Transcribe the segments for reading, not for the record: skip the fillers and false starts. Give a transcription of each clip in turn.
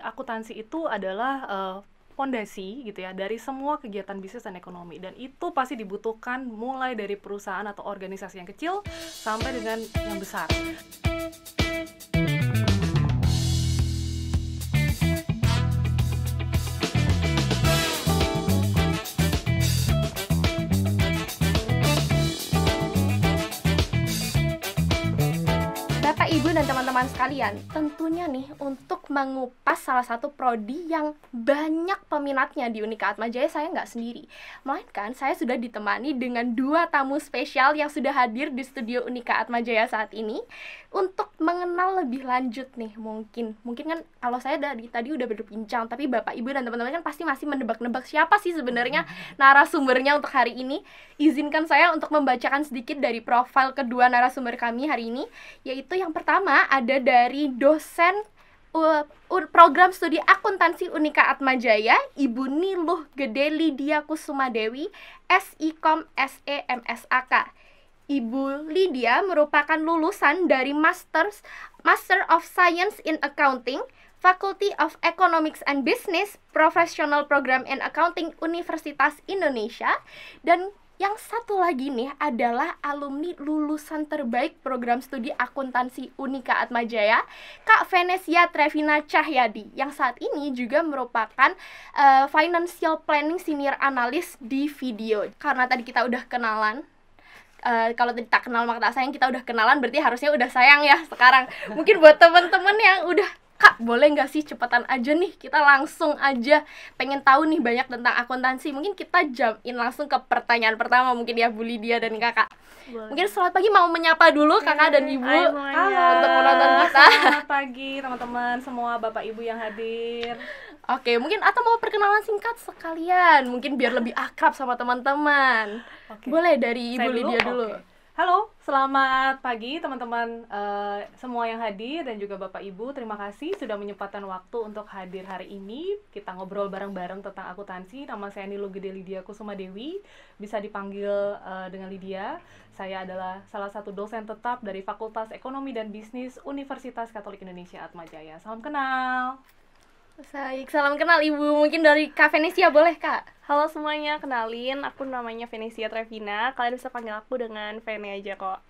akuntansi itu adalah fondasi gitu ya dari semua kegiatan bisnis dan ekonomi, dan itu pasti dibutuhkan mulai dari perusahaan atau organisasi yang kecil sampai dengan yang besar. Bapak, Ibu, dan teman-teman sekalian, tentunya nih untuk mengupas salah satu prodi yang banyak peminatnya di Unika Atmajaya, saya nggak sendiri. Melainkan saya sudah ditemani dengan 2 tamu spesial yang sudah hadir di studio Unika Atmajaya saat ini untuk mengenal lebih lanjut nih. Mungkin kan kalau saya dari tadi udah berbincang, tapi Bapak, Ibu, dan teman-teman kan pasti masih menebak-nebak siapa sih sebenarnya narasumbernya untuk hari ini. Izinkan saya untuk membacakan sedikit dari profil kedua narasumber kami hari ini, yaitu yang pertama ada dari dosen program studi akuntansi Unika Atmajaya, Ibu Niluh Gede Lydia Kusumadewi, SIKOM SE MSAK. Ibu Lydia merupakan lulusan dari Master of Science in Accounting, Faculty of Economics and Business, Professional Program in Accounting Universitas Indonesia. Dan yang satu lagi nih adalah alumni lulusan terbaik program studi akuntansi Unika Atmajaya, Kak Venesia Trevina Cahyadi, yang saat ini juga merupakan Financial Planning Senior Analyst di Video. Karena tadi kita udah kenalan, kalau tadi tak kenal maka tak sayang, kita udah kenalan berarti harusnya udah sayang ya sekarang. Mungkin buat temen-temen yang udah, Kak, boleh nggak sih cepetan aja nih, kita langsung aja pengen tahu nih banyak tentang akuntansi. Mungkin kita jump in langsung ke pertanyaan pertama mungkin ya, Bu Lydia dan Kakak. Boleh. Mungkin selamat pagi, mau menyapa dulu Kakak dan Ibu. Halo, untuk menonton kita. Selamat pagi teman-teman semua, Bapak Ibu yang hadir. Oke, mungkin atau mau perkenalan singkat sekalian, mungkin biar lebih akrab sama teman-teman. Boleh dari Ibu Lydia dulu. Halo, selamat pagi teman-teman semua yang hadir dan juga Bapak Ibu. Terima kasih sudah menyempatkan waktu untuk hadir hari ini. Kita ngobrol bareng-bareng tentang akuntansi. Nama saya Niluh Gede Lydia Kusumadewi, bisa dipanggil dengan Lydia. Saya adalah salah satu dosen tetap dari Fakultas Ekonomi dan Bisnis Universitas Katolik Indonesia Atmajaya. Salam kenal. Baik, salam kenal Ibu. Mungkin dari Kak Venesia boleh, Kak? Halo semuanya, kenalin, aku namanya Venesia Trevina. Kalian bisa panggil aku dengan Vene aja kok.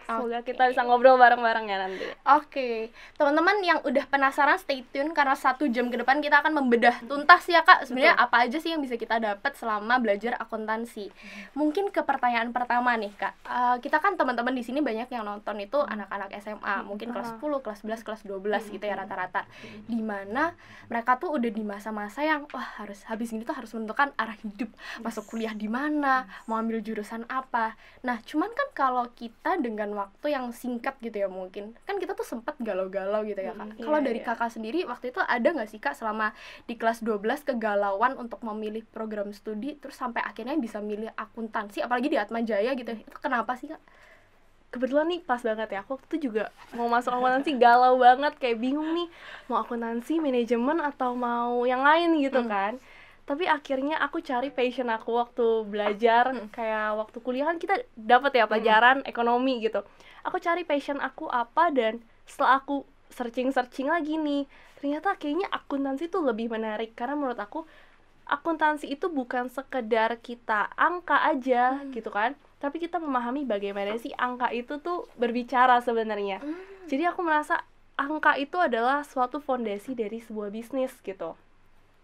Semoga kita bisa ngobrol bareng-bareng ya nanti. Oke, teman-teman yang udah penasaran stay tune, karena 1 jam ke depan kita akan membedah tuntas ya Kak, sebenarnya apa aja sih yang bisa kita dapat selama belajar akuntansi. Mungkin ke pertanyaan pertama nih Kak, kita kan teman-teman di sini banyak yang nonton itu anak-anak SMA, mungkin kelas 10, kelas 11, kelas 12 gitu ya rata-rata, dimana mereka tuh udah di masa-masa yang wah harus habis ini tuh harus menentukan arah hidup, masuk kuliah di mana, mau ambil jurusan apa. Nah cuman kan kalau kita dengan waktu yang singkat gitu ya, mungkin kan kita tuh sempat galau-galau gitu ya Kak. Kalau dari Kakak sendiri waktu itu ada nggak sih Kak selama di kelas 12 kegalauan untuk memilih program studi terus sampai akhirnya bisa milih akuntansi apalagi di Atmajaya gitu, itu kenapa sih Kak? Kebetulan nih pas banget ya, aku tuh juga mau masuk akuntansi, galau banget, kayak bingung nih mau akuntansi, manajemen atau mau yang lain gitu kan. Tapi akhirnya aku cari passion aku waktu belajar, kayak waktu kuliah kan kita dapat ya pelajaran ekonomi gitu. Aku cari passion aku apa, dan setelah aku searching lagi nih, ternyata kayaknya akuntansi tuh lebih menarik. Karena menurut aku akuntansi itu bukan sekedar kita angka aja gitu kan, tapi kita memahami bagaimana sih angka itu tuh berbicara sebenarnya. Jadi aku merasa angka itu adalah suatu fondasi dari sebuah bisnis gitu.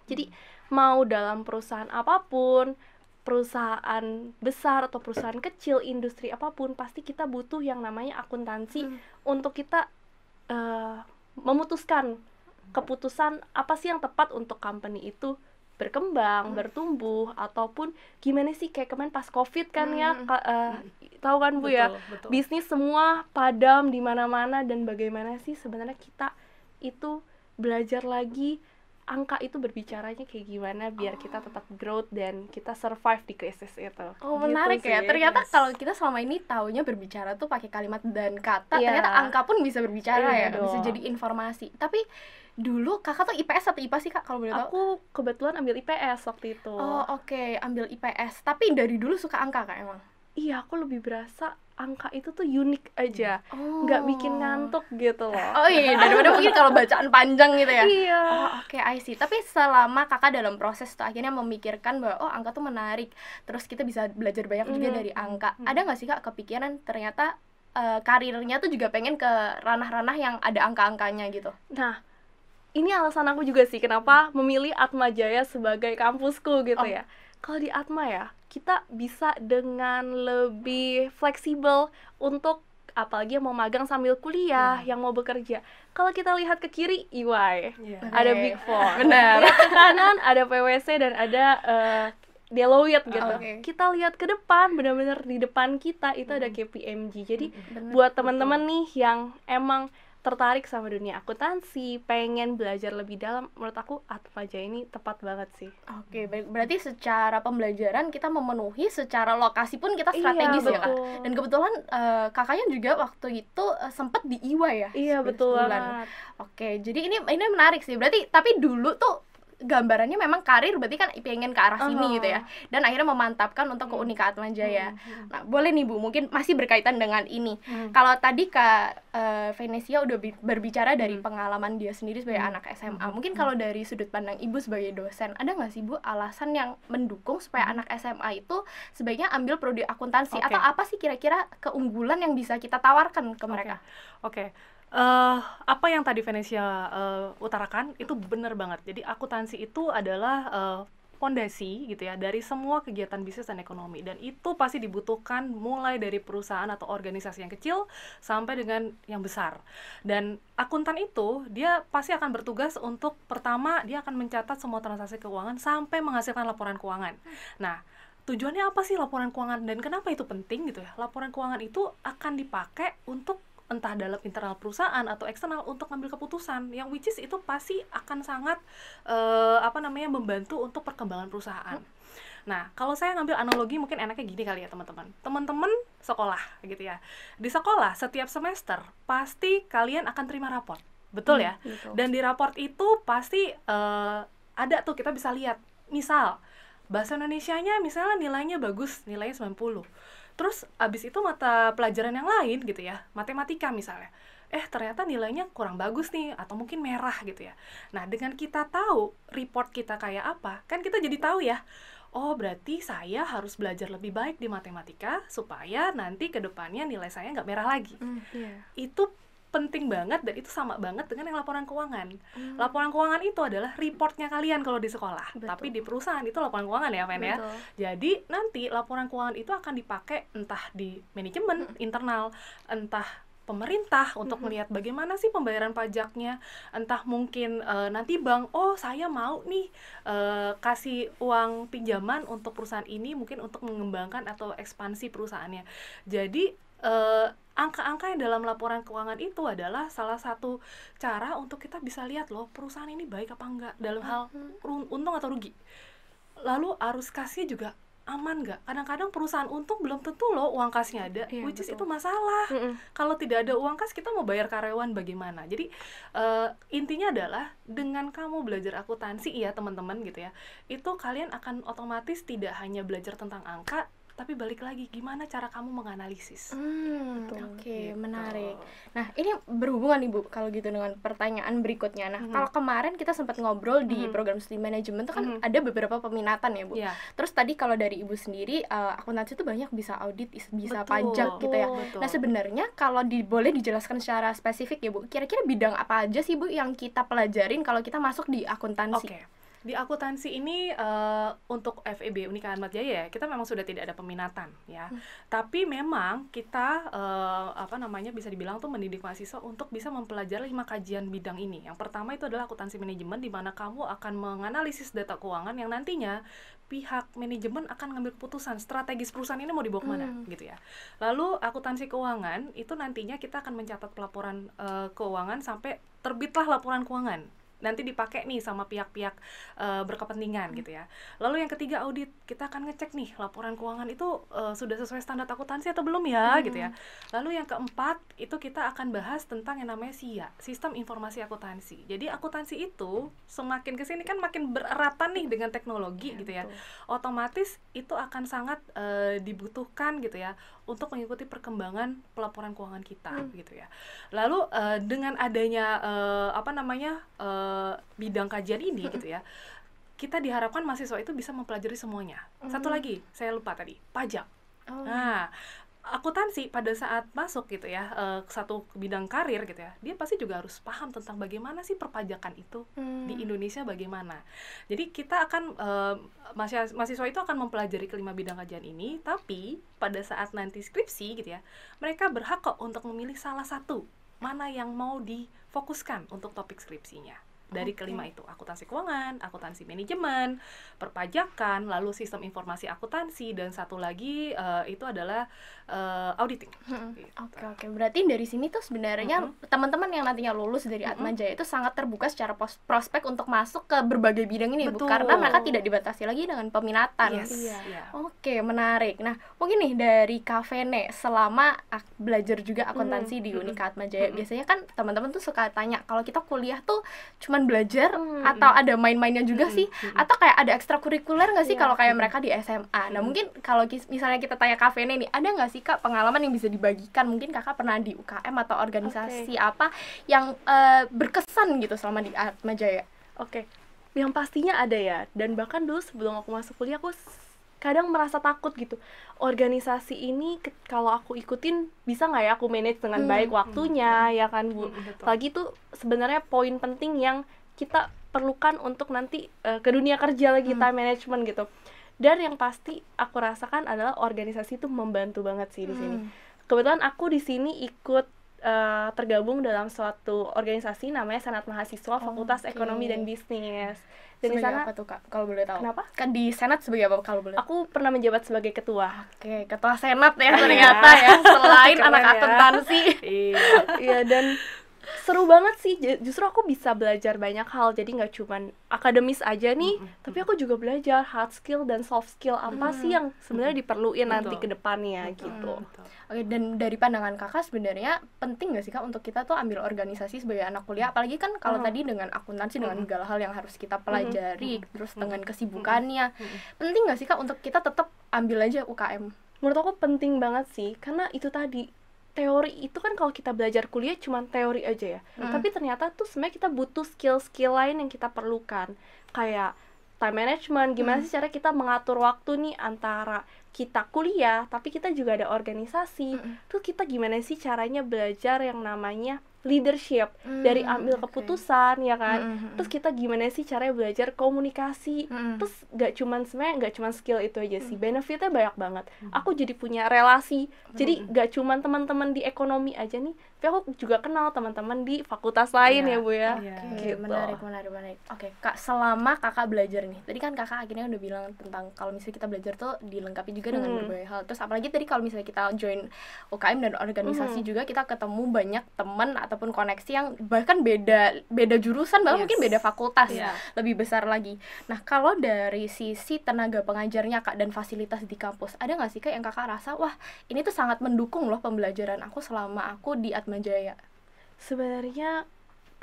Jadi mau dalam perusahaan apapun, perusahaan besar atau perusahaan kecil, industri apapun, pasti kita butuh yang namanya akuntansi untuk kita memutuskan keputusan apa sih yang tepat untuk company itu berkembang, bertumbuh, ataupun gimana sih kayak kemarin pas COVID kan ya, tahu kan Bu ya, bisnis semua padam di mana-mana, dan bagaimana sih sebenarnya kita itu belajar lagi angka itu berbicaranya kayak gimana biar kita tetap growth dan kita survive di krisis itu. Oh menarik gitu ya, ternyata kalau kita selama ini taunya berbicara tuh pakai kalimat dan kata, ternyata angka pun bisa berbicara ya, bisa jadi informasi. Tapi dulu Kakak tuh IPS atau IPA sih Kak kalau boleh tahu? Aku kebetulan ambil IPS waktu itu. Oh oke, ambil IPS, tapi dari dulu suka angka Kak emang? iya aku lebih berasa angka itu tuh unik aja, Oh. nggak bikin ngantuk gitu loh. Oh iya, daripada mungkin kalau bacaan panjang gitu ya. Iya. Oh oke, I see. Tapi selama kakak dalam proses tuh akhirnya memikirkan bahwa oh angka tuh menarik, terus kita bisa belajar banyak juga dari angka. Ada nggak sih kak kepikiran ternyata karirnya tuh juga pengen ke ranah-ranah yang ada angka-angkanya gitu? Nah, ini alasan aku juga sih kenapa memilih Atma Jaya sebagai kampusku gitu ya. Kalau di Atma ya, kita bisa dengan lebih fleksibel untuk apalagi yang mau magang sambil kuliah, yang mau bekerja. Kalau kita lihat ke kiri, EY, ada Big Four. Benar. Lihat ke kanan, ada PwC dan ada Deloitte gitu. Kita lihat ke depan, benar-benar di depan kita itu ada KPMG. Jadi buat teman-teman nih yang emang tertarik sama dunia akuntansi, pengen belajar lebih dalam, menurut aku Atma Jaya ini tepat banget sih. Oke, baik. Berarti secara pembelajaran kita memenuhi, secara lokasi pun kita strategis ya kak. Dan kebetulan kakaknya juga waktu itu sempat di EY ya. Iya 11 betul bulan. banget. Oke, jadi ini menarik sih. Berarti tapi dulu tuh gambarannya memang karir berarti kan pengen ke arah sini gitu ya. Dan akhirnya memantapkan untuk ke Unika Atma Jaya. Nah, boleh nih Bu, mungkin masih berkaitan dengan ini. Kalau tadi Kak Venesia udah berbicara dari pengalaman dia sendiri sebagai anak SMA. Mungkin kalau dari sudut pandang Ibu sebagai dosen, ada nggak sih Bu alasan yang mendukung supaya anak SMA itu sebaiknya ambil prodi akuntansi? Atau apa sih kira-kira keunggulan yang bisa kita tawarkan ke mereka? Oke. Apa yang tadi Venesia utarakan itu benar banget. Jadi akuntansi itu adalah fondasi gitu ya dari semua kegiatan bisnis dan ekonomi, dan itu pasti dibutuhkan mulai dari perusahaan atau organisasi yang kecil sampai dengan yang besar. Dan akuntan itu dia pasti akan bertugas untuk pertama dia akan mencatat semua transaksi keuangan sampai menghasilkan laporan keuangan. Nah, tujuannya apa sih laporan keuangan dan kenapa itu penting gitu ya? Laporan keuangan itu akan dipakai untuk entah dalam internal perusahaan atau eksternal untuk ngambil keputusan yang which is itu pasti akan sangat membantu untuk perkembangan perusahaan. Nah, kalau saya ngambil analogi mungkin enaknya gini kali ya teman-teman. Teman-teman sekolah gitu ya. Di sekolah setiap semester pasti kalian akan terima raport. Betul ya? Betul. Dan di raport itu pasti ada tuh kita bisa lihat. Misal bahasa Indonesianya misalnya nilainya bagus, nilainya 90. Terus abis itu mata pelajaran yang lain gitu ya, matematika misalnya, ternyata nilainya kurang bagus nih, atau mungkin merah gitu ya. Nah, dengan kita tahu report kita kayak apa, kan kita jadi tahu ya, oh berarti saya harus belajar lebih baik di matematika, supaya nanti ke depannya nilai saya nggak merah lagi. Itu penting banget, dan itu sama banget dengan yang laporan keuangan. Laporan keuangan itu adalah reportnya kalian kalau di sekolah. Betul. Tapi di perusahaan itu laporan keuangan ya, Ven ya. Jadi nanti laporan keuangan itu akan dipakai entah di manajemen internal, entah pemerintah untuk melihat bagaimana sih pembayaran pajaknya, entah mungkin nanti bank, oh saya mau nih kasih uang pinjaman untuk perusahaan ini mungkin untuk mengembangkan atau ekspansi perusahaannya. Jadi angka-angka yang dalam laporan keuangan itu adalah salah satu cara untuk kita bisa lihat loh perusahaan ini baik apa enggak dalam hal untung atau rugi. Lalu arus kasnya juga aman nggak? Kadang-kadang perusahaan untung belum tentu loh uang kasnya ada, which is itu masalah. Kalau tidak ada uang kas kita mau bayar karyawan bagaimana? Jadi intinya adalah dengan kamu belajar akuntansi ya teman-teman gitu ya, itu kalian akan otomatis tidak hanya belajar tentang angka, tapi balik lagi gimana cara kamu menganalisis. Oke, menarik. Nah, ini berhubungan nih Bu kalau gitu dengan pertanyaan berikutnya. Nah, kalau kemarin kita sempat ngobrol di program studi manajemen itu kan ada beberapa peminatan ya Bu. Terus tadi kalau dari Ibu sendiri akuntansi itu banyak bisa audit, bisa pajak gitu ya. Nah, sebenarnya kalau boleh dijelaskan secara spesifik ya Bu, kira-kira bidang apa aja sih Bu yang kita pelajarin kalau kita masuk di akuntansi? Di akuntansi ini untuk FEB Unika Atma Jaya kita memang sudah tidak ada peminatan ya. Tapi memang kita bisa dibilang tuh mendidik mahasiswa untuk bisa mempelajari 5 kajian bidang ini. Yang pertama itu adalah akuntansi manajemen, di mana kamu akan menganalisis data keuangan yang nantinya pihak manajemen akan ngambil keputusan strategis perusahaan ini mau dibawa kemana gitu ya. Lalu akuntansi keuangan itu nantinya kita akan mencatat pelaporan keuangan sampai terbitlah laporan keuangan. nanti dipakai nih sama pihak-pihak berkepentingan gitu ya. Lalu yang ketiga audit, kita akan ngecek nih laporan keuangan itu sudah sesuai standar akuntansi atau belum ya gitu ya. Lalu yang keempat itu kita akan bahas tentang yang namanya SIA, Sistem Informasi Akuntansi. Jadi akuntansi itu semakin kesini kan makin bereratan nih dengan teknologi gitu ya. Otomatis itu akan sangat dibutuhkan gitu ya untuk mengikuti perkembangan pelaporan keuangan kita gitu ya. Lalu dengan adanya bidang kajian ini gitu ya, kita diharapkan mahasiswa itu bisa mempelajari semuanya. Satu lagi saya lupa tadi, pajak. Nah, akuntansi pada saat masuk gitu ya, satu bidang karir gitu ya, dia pasti juga harus paham tentang bagaimana sih perpajakan itu di Indonesia bagaimana. Jadi kita akan mahasiswa itu akan mempelajari kelima bidang kajian ini, tapi pada saat nanti skripsi gitu ya, mereka berhak kok untuk memilih salah satu mana yang mau difokuskan untuk topik skripsinya. Dari kelima itu, akuntansi keuangan, akuntansi manajemen, perpajakan, lalu sistem informasi akuntansi, dan satu lagi itu adalah auditing. Gitu. Oke. Berarti dari sini tuh sebenarnya teman-teman yang nantinya lulus dari Atmajaya itu sangat terbuka secara prospek untuk masuk ke berbagai bidang ini, Bu, karena mereka tidak dibatasi lagi dengan peminatan. Oke, menarik. Nah, mungkin nih dari Kak Vene, selama belajar juga akuntansi di Unika Atmajaya, biasanya kan teman-teman tuh suka tanya, kalau kita kuliah tuh cuman belajar atau ada main-mainnya juga sih, atau kayak ada ekstrakurikuler nggak sih kalau kayak mereka di SMA. Nah, mungkin kalau misalnya kita tanya Kak Vene nih, ada nggak sih Kak pengalaman yang bisa dibagikan? Mungkin Kakak pernah di UKM atau organisasi apa yang berkesan gitu selama di Atmajaya? Yang pastinya ada ya, dan bahkan dulu sebelum aku masuk kuliah aku kadang merasa takut gitu, organisasi ini kalau aku ikutin bisa nggak ya aku manage dengan baik waktunya, ya kan Bu. Lagi tuh sebenarnya poin penting yang kita perlukan untuk nanti ke dunia kerja lagi, time management gitu. Dan yang pasti aku rasakan adalah organisasi itu membantu banget sih di sini. Kebetulan aku di sini ikut tergabung dalam suatu organisasi namanya Senat Mahasiswa Fakultas Ekonomi dan Bisnis. Dan di sana apa tuh Kak, kalau boleh tahu? Kenapa? Kan di Senat sebagai apa kalau boleh? Aku pernah menjabat sebagai ketua. Ketua Senat ya ternyata ya, selain anak akuntansi. Iya, dan seru banget sih, justru aku bisa belajar banyak hal, jadi nggak cuman akademis aja nih, tapi aku juga belajar hard skill dan soft skill apa sih yang sebenarnya diperluin nanti ke depannya gitu. Oke, dan dari pandangan Kakak sebenarnya penting nggak sih Kak untuk kita tuh ambil organisasi sebagai anak kuliah, apalagi kan kalau tadi dengan akuntansi dengan segala hal yang harus kita pelajari, terus dengan kesibukannya, penting nggak sih Kak untuk kita tetap ambil aja UKM? Menurut aku penting banget sih, karena itu tadi, teori itu kan kalau kita belajar kuliah cuma teori aja ya, tapi ternyata tuh sebenarnya kita butuh skill-skill lain yang kita perlukan, kayak time management, gimana sih cara kita mengatur waktu nih antara kita kuliah tapi kita juga ada organisasi, terus kita gimana sih caranya belajar yang namanya leadership, dari ambil keputusan ya kan, terus kita gimana sih caranya belajar komunikasi, terus sebenarnya nggak cuman skill itu aja sih, benefitnya banyak banget. Aku jadi punya relasi, jadi nggak cuman teman-teman di ekonomi aja nih, tapi aku juga kenal teman-teman di fakultas lain ya Bu ya. Gitu. Menarik. Oke, Kak, selama Kakak belajar nih, tadi kan Kakak akhirnya udah bilang tentang kalau misalnya kita belajar tuh dilengkapi juga dengan berbagai hal. Terus apalagi tadi kalau misalnya kita join UKM dan organisasi juga, kita ketemu banyak teman ataupun koneksi yang bahkan beda jurusan, bahkan mungkin beda fakultas, lebih besar lagi. Nah, kalau dari sisi tenaga pengajarnya Kak dan fasilitas di kampus, ada nggak sih Kak yang Kakak rasa, wah ini tuh sangat mendukung loh pembelajaran aku selama aku di Atmajaya? Sebenarnya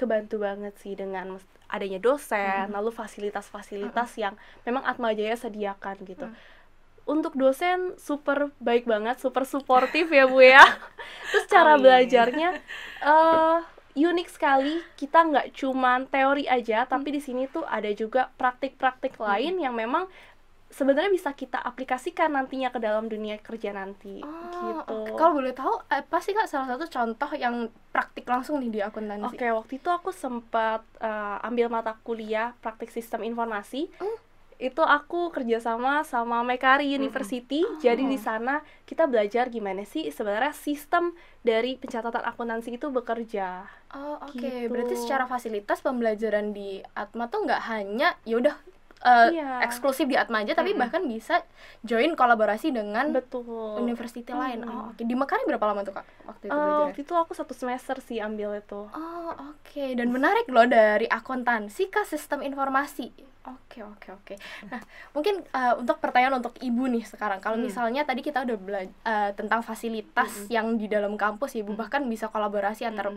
kebantu banget sih dengan adanya dosen, lalu fasilitas-fasilitas yang memang Atmajaya sediakan gitu. Untuk dosen super baik banget, super suportif ya Bu ya. Terus cara belajarnya unik sekali, kita nggak cuman teori aja, tapi di sini tuh ada juga praktik-praktik lain yang memang sebenarnya bisa kita aplikasikan nantinya ke dalam dunia kerja nanti. Gitu. Kalau boleh tahu, apa sih Kak salah satu contoh yang praktik langsung nih di akuntansi? Waktu itu aku sempat ambil mata kuliah praktik sistem informasi. Itu aku kerjasama sama Mekari University. Jadi di sana kita belajar gimana sih sebenarnya sistem dari pencatatan akuntansi itu bekerja. Gitu. Berarti secara fasilitas pembelajaran di Atma tuh nggak hanya ya udah Iya. eksklusif di Atmaja, tapi bahkan bisa join kolaborasi dengan Betul. university lain. Oh, oke. Di Mekaring berapa lama tuh Kak waktu itu belajarnya? Waktu itu aku 1 semester sih ambil itu. Oh, oke. Dan menarik loh, dari akuntansi ke sistem informasi. Oke. Nah, mungkin untuk pertanyaan untuk Ibu nih sekarang. Kalau misalnya tadi kita udah tentang fasilitas yang di dalam kampus, Ibu bahkan bisa kolaborasi antar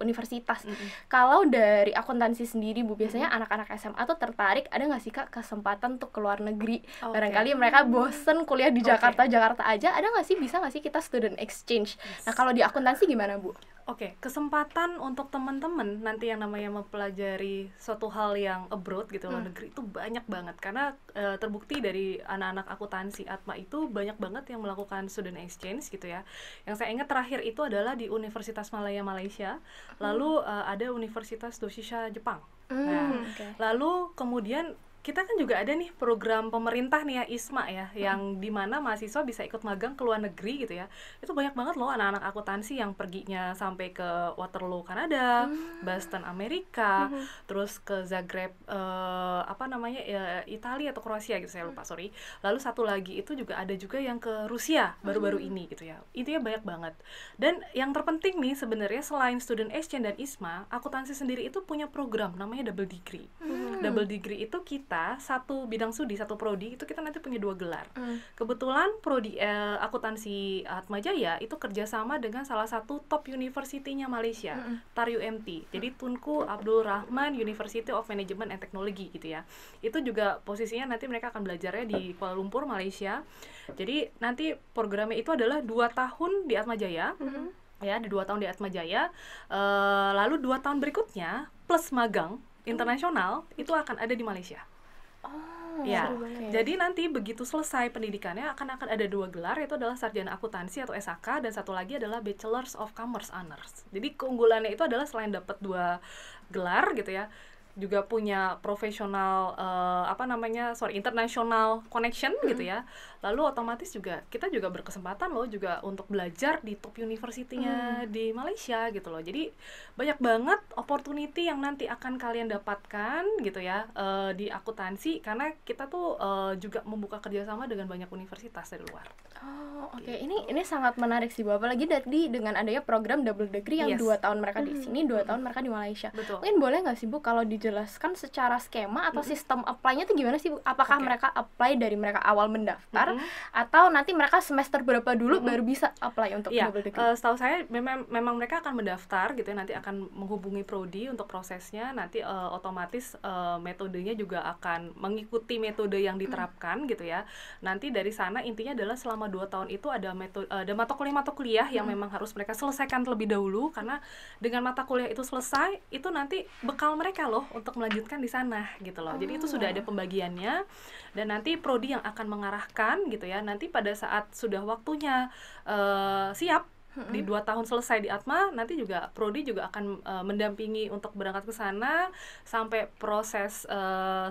universitas. Kalau dari akuntansi sendiri, Bu, biasanya anak-anak SMA tuh tertarik, ada nggak sih Kak kesempatan untuk keluar negeri? Barangkali mereka bosen kuliah di Jakarta aja, ada nggak sih, bisa nggak sih kita student exchange? Nah, kalau di akuntansi gimana, Bu? Oke, kesempatan untuk teman-teman nanti yang namanya mempelajari suatu hal yang abroad gitu, luar negeri, itu banyak banget. Karena terbukti dari anak-anak akuntansi Atma itu banyak banget yang melakukan student exchange gitu ya. Yang saya ingat terakhir itu adalah di Universitas Malaya Malaysia, lalu ada Universitas Doshisha Jepang. Lalu kemudian kita kan juga ada nih program pemerintah nih ya, ISMA ya, yang dimana mahasiswa bisa ikut magang ke luar negeri gitu ya. Itu banyak banget loh anak-anak akuntansi yang perginya sampai ke Waterloo Kanada, Boston Amerika, terus ke Zagreb Italia atau Kroasia gitu, saya lupa, sorry. Lalu satu lagi itu juga ada juga yang ke Rusia baru-baru ini gitu ya. Intinya banyak banget. Dan yang terpenting nih sebenarnya selain student exchange dan ISMA, akuntansi sendiri itu punya program namanya double degree. Double degree itu kita satu bidang studi, satu prodi itu kita nanti punya 2 gelar. Kebetulan prodi akuntansi Atmajaya itu kerjasama dengan salah satu top university-nya Malaysia, TAR-UMT. Jadi Tunku Abdul Rahman University of Management and Technology gitu ya. Itu juga posisinya nanti mereka akan belajarnya di Kuala Lumpur, Malaysia. Jadi nanti programnya itu adalah 2 tahun di Atmajaya. Ya, ada 2 tahun di Atmajaya. Lalu 2 tahun berikutnya plus magang internasional itu akan ada di Malaysia. Ya, jadi nanti begitu selesai pendidikannya akan ada 2 gelar, yaitu adalah sarjana akuntansi atau SAK, dan satu lagi adalah Bachelors of Commerce Honors. Jadi keunggulannya itu adalah selain dapat 2 gelar gitu ya, juga punya profesional international connection gitu ya. Lalu otomatis juga kita juga berkesempatan loh juga untuk belajar di top university-nya di Malaysia gitu loh. Jadi banyak banget opportunity yang nanti akan kalian dapatkan gitu ya di akuntansi, karena kita tuh juga membuka kerjasama dengan banyak universitas dari luar. Oke. Ini sangat menarik sih, Bu. Apalagi tadi dengan adanya program double degree yang 2 tahun mereka di sini, 2 tahun mereka di Malaysia. Betul. Mungkin boleh nggak sih, Bu, kalau dijelaskan secara skema atau sistem apply-nya tuh gimana sih, Bu? Apakah mereka apply dari mereka awal mendaftar atau nanti mereka semester berapa dulu baru bisa apply untuk double degree? Setahu saya memang mereka akan mendaftar gitu ya, nanti akan menghubungi prodi untuk prosesnya, nanti otomatis metodenya juga akan mengikuti metode yang diterapkan gitu ya. Nanti dari sana intinya adalah selama 2 tahun itu ada mata kuliah yang memang harus mereka selesaikan terlebih dahulu, karena dengan mata kuliah itu selesai itu nanti bekal mereka loh untuk melanjutkan di sana gitu loh. Jadi itu sudah ada pembagiannya, dan nanti prodi yang akan mengarahkan gitu ya. Nanti pada saat sudah waktunya siap di 2 tahun selesai di Atma, nanti juga prodi juga akan mendampingi untuk berangkat ke sana sampai proses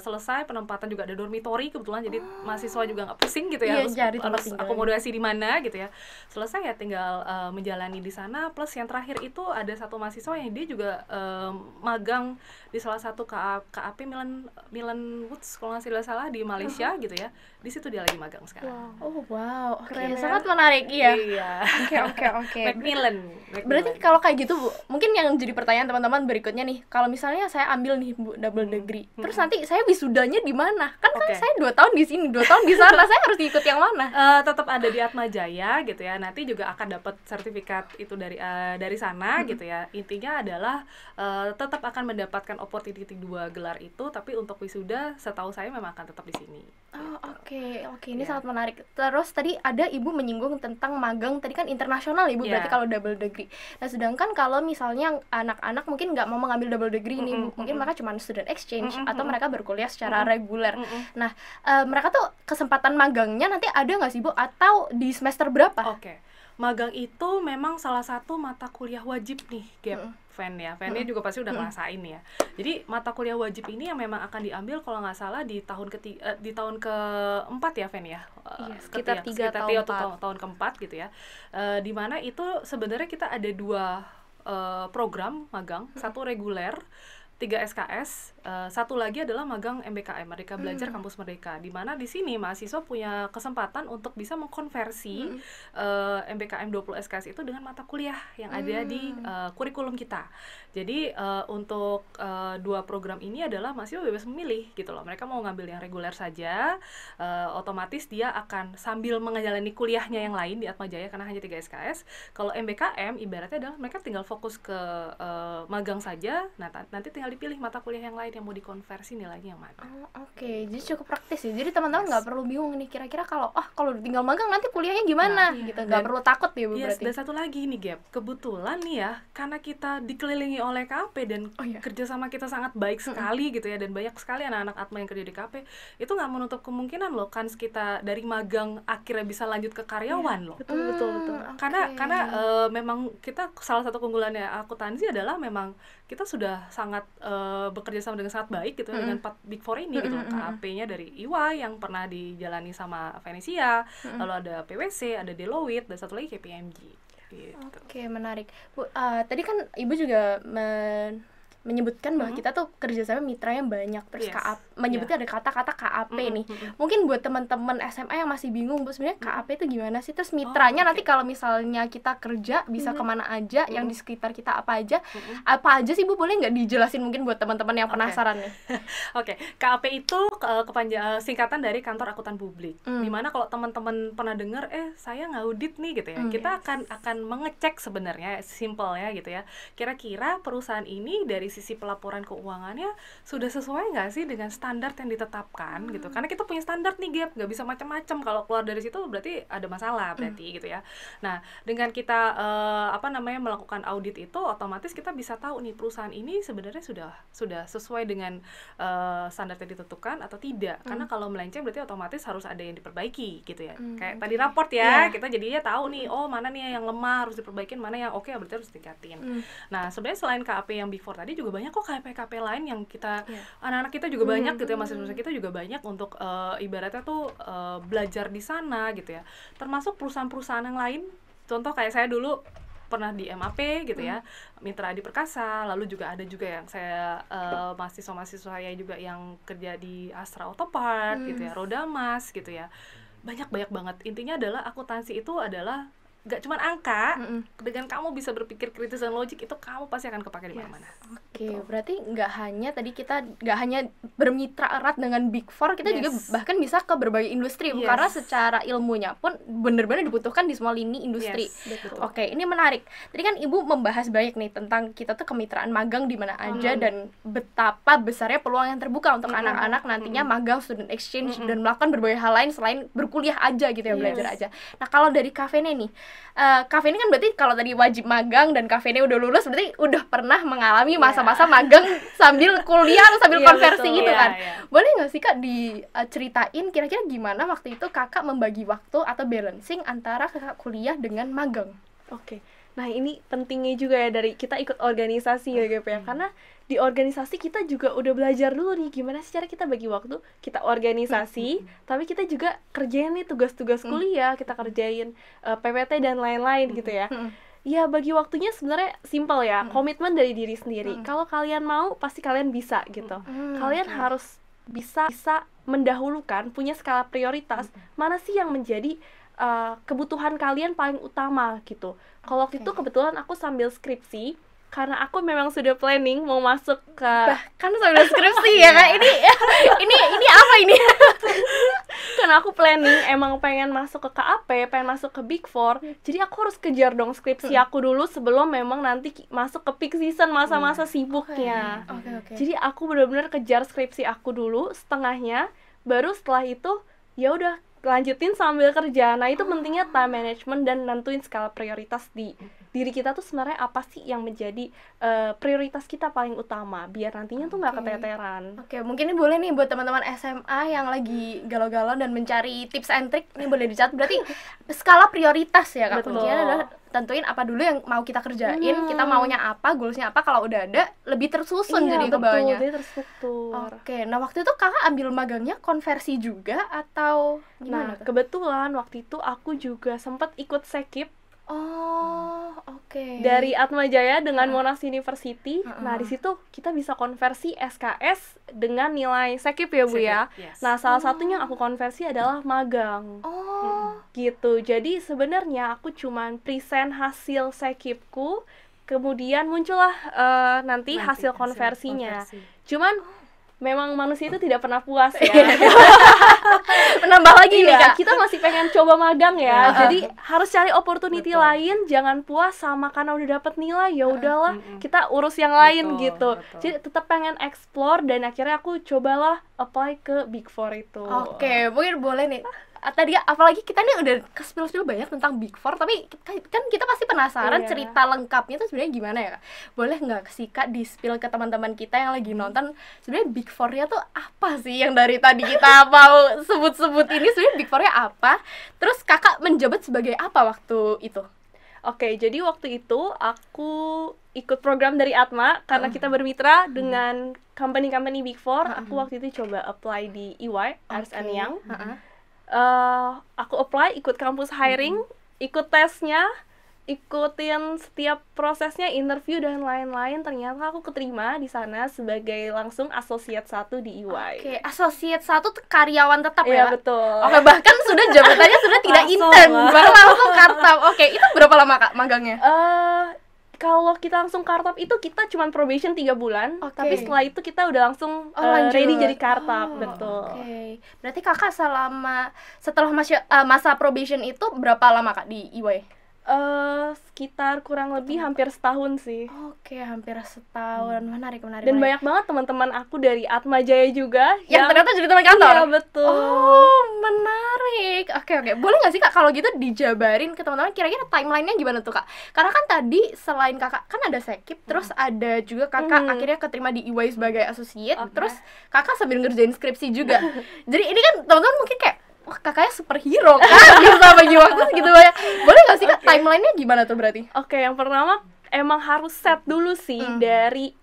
selesai. Penempatan juga ada dormitory kebetulan, jadi mahasiswa juga nggak pusing gitu ya, harus akomodasi di mana gitu ya. Selesai ya tinggal menjalani di sana. Plus yang terakhir itu ada satu mahasiswa yang dia juga magang di salah satu KAP Milan Woods kalau nggak salah di Malaysia gitu ya. Di situ dia lagi magang sekarang. Wow. Keren ya? Sangat menarik. Iya. Oke. Macmillan. Berarti kalau kayak gitu, Bu, mungkin yang jadi pertanyaan teman-teman berikutnya nih, kalau misalnya saya ambil nih, Bu, double degree, terus nanti saya wisudanya di mana? Kan saya 2 tahun di sini, 2 tahun di sana, saya harus ikut yang mana? Tetap ada di Atmajaya gitu ya. Nanti juga akan dapat sertifikat itu dari sana gitu ya. Intinya adalah tetap akan mendapatkan opportunity 2 gelar itu, tapi untuk wisuda setahu saya memang akan tetap di sini. Oke, ini sangat menarik. Terus tadi ada Ibu menyinggung tentang magang, tadi kan internasional Ibu, berarti kalau double degree. Nah, sedangkan kalau misalnya anak-anak mungkin nggak mau mengambil double degree nih, Bu, mungkin mereka cuma student exchange atau mereka berkuliah secara reguler. Nah, mereka tuh kesempatan magangnya nanti ada nggak sih, Bu, atau di semester berapa? Oke. Magang itu memang salah satu mata kuliah wajib nih, Fannya juga pasti udah ngerasain ya. Jadi mata kuliah wajib ini yang memang akan diambil kalau nggak salah di tahun keempat ya, Fan ya. Sekitar 3 tahun keempat gitu ya. Di mana itu sebenarnya kita ada 2 program magang, 1 reguler, 3 SKS, Satu lagi adalah magang MBKM, Merdeka Belajar Kampus Merdeka, di mana di sini mahasiswa punya kesempatan untuk bisa mengkonversi MBKM 20 SKS itu dengan mata kuliah yang ada di kurikulum kita. Jadi untuk dua program ini adalah mahasiswa bebas memilih gitu loh. Mereka mau ngambil yang reguler saja, otomatis dia akan sambil menjalani kuliahnya yang lain di Atmajaya karena hanya 3 SKS. Kalau MBKM ibaratnya adalah mereka tinggal fokus ke magang saja. Nah, nanti tinggal dipilih mata kuliah yang lain yang mau dikonversi nilainya yang mana. Oke, jadi cukup praktis ya. Jadi teman-teman nggak perlu bingung nih kira-kira kalau tinggal magang nanti kuliahnya gimana gitu. Nggak perlu takut ya Bu berarti. Dan satu lagi nih Gap, kebetulan nih ya, karena kita dikelilingi oleh KAP dan kerjasama kita sangat baik sekali gitu ya, dan banyak sekali anak-anak Atma yang kerja di KAP, itu nggak menutup kemungkinan loh kan kita dari magang akhirnya bisa lanjut ke karyawan loh. Betul. Karena memang kita salah satu keunggulannya akuntansi adalah memang kita sudah sangat bekerja sama dengan sangat baik gitu dengan 4 Big Four ini gitu. KAP-nya dari EY yang pernah dijalani sama Venezia, lalu ada PwC, ada Deloitte, dan satu lagi KPMG gitu. Oke, menarik. Bu, tadi kan Ibu juga menyebutkan bahwa kita tuh kerjasama mitranya banyak, terus menyebutnya ada kata-kata KAP nih. Mungkin buat teman-teman SMA yang masih bingung, Bu, sebenarnya KAP itu gimana sih? Terus mitranya nanti kalau misalnya kita kerja bisa kemana aja, yang di sekitar kita apa aja sih Bu? Boleh nggak dijelasin mungkin buat teman-teman yang penasaran nih? Oke, KAP itu singkatan dari Kantor Akuntan Publik. Dimana kalau teman-teman pernah dengar, saya ngaudit nih gitu ya, kita akan mengecek sebenarnya, simple ya gitu ya. Kira-kira perusahaan ini dari sisi pelaporan keuangannya sudah sesuai nggak sih dengan standar yang ditetapkan gitu, karena kita punya standar nih Gap, nggak bisa macam-macam, kalau keluar dari situ berarti ada masalah berarti gitu ya. Nah, dengan kita melakukan audit itu, otomatis kita bisa tahu nih perusahaan ini sebenarnya sudah sesuai dengan standar yang ditentukan atau tidak, karena kalau melenceng berarti otomatis harus ada yang diperbaiki gitu ya. Kayak tadi raport ya, kita jadinya tahu nih, mana nih yang lemah harus diperbaikin, mana yang oke berarti harus ditingkatin. Nah, sebenarnya selain KAP yang Big Four tadi juga banyak kok KAP lain yang kita anak-anak kita juga banyak gitu ya, mahasiswa kita juga banyak untuk ibaratnya tuh belajar di sana gitu ya. Termasuk perusahaan-perusahaan yang lain, contoh kayak saya dulu pernah di MAP gitu ya, Mitra Adi Perkasa, lalu juga ada juga yang saya mahasiswa saya juga yang kerja di Astra Autopart gitu ya, Rodamas gitu ya. Banyak banget. Intinya adalah akuntansi itu adalah gak cuma angka, dengan kamu bisa berpikir kritis dan logik, itu kamu pasti akan kepake di mana-mana. Oke, berarti kita nggak hanya bermitra erat dengan Big Four, kita juga bahkan bisa ke berbagai industri, karena secara ilmunya pun benar-benar dibutuhkan di semua lini industri. Oke, ini menarik. Tadi kan Ibu membahas banyak nih tentang kita tuh kemitraan magang di mana aja dan betapa besarnya peluang yang terbuka untuk anak-anak nantinya magang, student exchange dan melakukan berbagai hal lain selain berkuliah aja gitu ya, belajar aja. Nah, kalau dari Kavene nih, Kavene kan berarti kalau tadi wajib magang dan Kavene udah lulus berarti udah pernah mengalami masa-masa magang sambil kuliah atau sambil konversi gitu kan. Boleh nggak sih Kak diceritain kira-kira gimana waktu itu Kakak membagi waktu atau balancing antara Kakak kuliah dengan magang? Oke. Nah, ini pentingnya juga ya dari kita ikut organisasi ya gitu ya. Karena di organisasi kita juga udah belajar dulu nih gimana sih cara kita bagi waktu. Kita organisasi, tapi kita juga kerjain nih tugas-tugas kuliah, kita kerjain PPT dan lain-lain gitu ya. Ya, bagi waktunya sebenarnya simple ya, komitmen dari diri sendiri. Kalau kalian mau, pasti kalian bisa gitu. Kalian harus bisa mendahulukan, punya skala prioritas, mana sih yang menjadi kebutuhan kalian paling utama gitu. Kalau waktu itu kebetulan aku sambil skripsi, karena aku memang sudah planning mau masuk ke bahkan sambil skripsi ya Kak. Ini apa ini? Karena aku planning emang pengen masuk ke KAP, pengen masuk ke Big Four. Jadi aku harus kejar dong skripsi aku dulu sebelum memang nanti masuk ke peak season, masa-masa sibuknya. Jadi aku benar-benar kejar skripsi aku dulu setengahnya, baru setelah itu ya udah lanjutin sambil kerja. Nah, itu pentingnya time management dan nentuin skala prioritas di diri kita tuh sebenarnya apa sih yang menjadi prioritas kita paling utama biar nantinya tuh nggak keteteran. Oke, mungkin ini boleh nih buat teman-teman SMA yang lagi galau-galau dan mencari tips and trick, ini boleh dicatat. Berarti skala prioritas ya Kak. Kuncinya adalah tentuin apa dulu yang mau kita kerjain, kita maunya apa, goalsnya apa. Kalau udah ada lebih tersusun jadi ke bawahnya. Dia terstruktur. Oke, nah waktu itu Kakak ambil magangnya konversi juga atau gimana? Nah, kebetulan waktu itu aku juga sempat ikut sekip Oh, oke. Dari Atma Jaya dengan Monash University. Nah, di situ kita bisa konversi SKS dengan nilai sekip ya, Bu ya. Yes. Nah, salah satunya yang aku konversi adalah magang. Oh, Gitu. Jadi sebenarnya aku cuman present hasil sekipku, kemudian muncullah nanti hasil konversinya. konversi. Cuman memang manusia itu tidak pernah puas ya. menambah lagi nih, Iya, Kak. kita masih pengen coba magang ya. Jadi harus cari opportunity lain, jangan puas sama karena udah dapet nilai, ya udahlah, kita urus yang lain gitu. Jadi tetap pengen explore dan akhirnya aku cobalah apply ke Big Four itu. Oke, mungkin boleh nih. Tadi apalagi kita nih udah ke-spill banyak tentang Big Four, tapi kan kita pasti penasaran Iya. cerita lengkapnya tuh sebenarnya gimana ya, Kak? Boleh nggak sih, Kak, di-spill ke teman-teman kita yang lagi nonton sebenarnya Big Four-nya tuh apa sih yang dari tadi kita mau sebut-sebut ini, sebenarnya Big Four-nya apa? Terus Kakak menjabat sebagai apa waktu itu? Oke, jadi waktu itu aku ikut program dari Atma karena kita bermitra dengan company-company Big Four. Aku waktu itu coba apply di EY, Ernst & Young. Aku apply, ikut kampus hiring, ikut tesnya, ikutin setiap prosesnya, interview dan lain-lain. Ternyata aku keterima di sana sebagai langsung associate 1 di EY. Oke, associate 1 tuh karyawan tetap Iya, ya? betul. Oke, bahkan sudah jabatannya sudah tidak Langsung intern, lah. bahkan langsung kartap. Oke, itu berapa lama, Kak, magangnya? Kalau kita langsung kartap itu kita cuma probation 3 bulan, Oke. tapi setelah itu kita udah langsung lanjut. ready jadi kartap, betul. Oke, berarti Kakak setelah masa probation itu berapa lama, Kak, di EY? Sekitar kurang lebih hampir setahun sih. Oke, hampir setahun. Menarik. Dan banyak banget teman-teman aku dari Atma Jaya juga yang ternyata jadi teman kantor. Iya, betul. Oh, menarik. Oke. Boleh nggak sih, Kak, kalau gitu dijabarin ke teman-teman kira-kira timelinenya gimana tuh, Kak? Karena kan tadi selain Kakak kan ada sekip, terus ada juga Kakak akhirnya keterima di EY sebagai associate, terus Kakak sambil ngerjain skripsi juga. Jadi ini kan teman-teman mungkin kayak, wah, kakaknya superhero kan, bisa bagi waktu segitu banyak. Boleh nggak sih, Kak, timelinenya gimana tuh berarti? Oke, yang pertama emang harus set dulu sih dari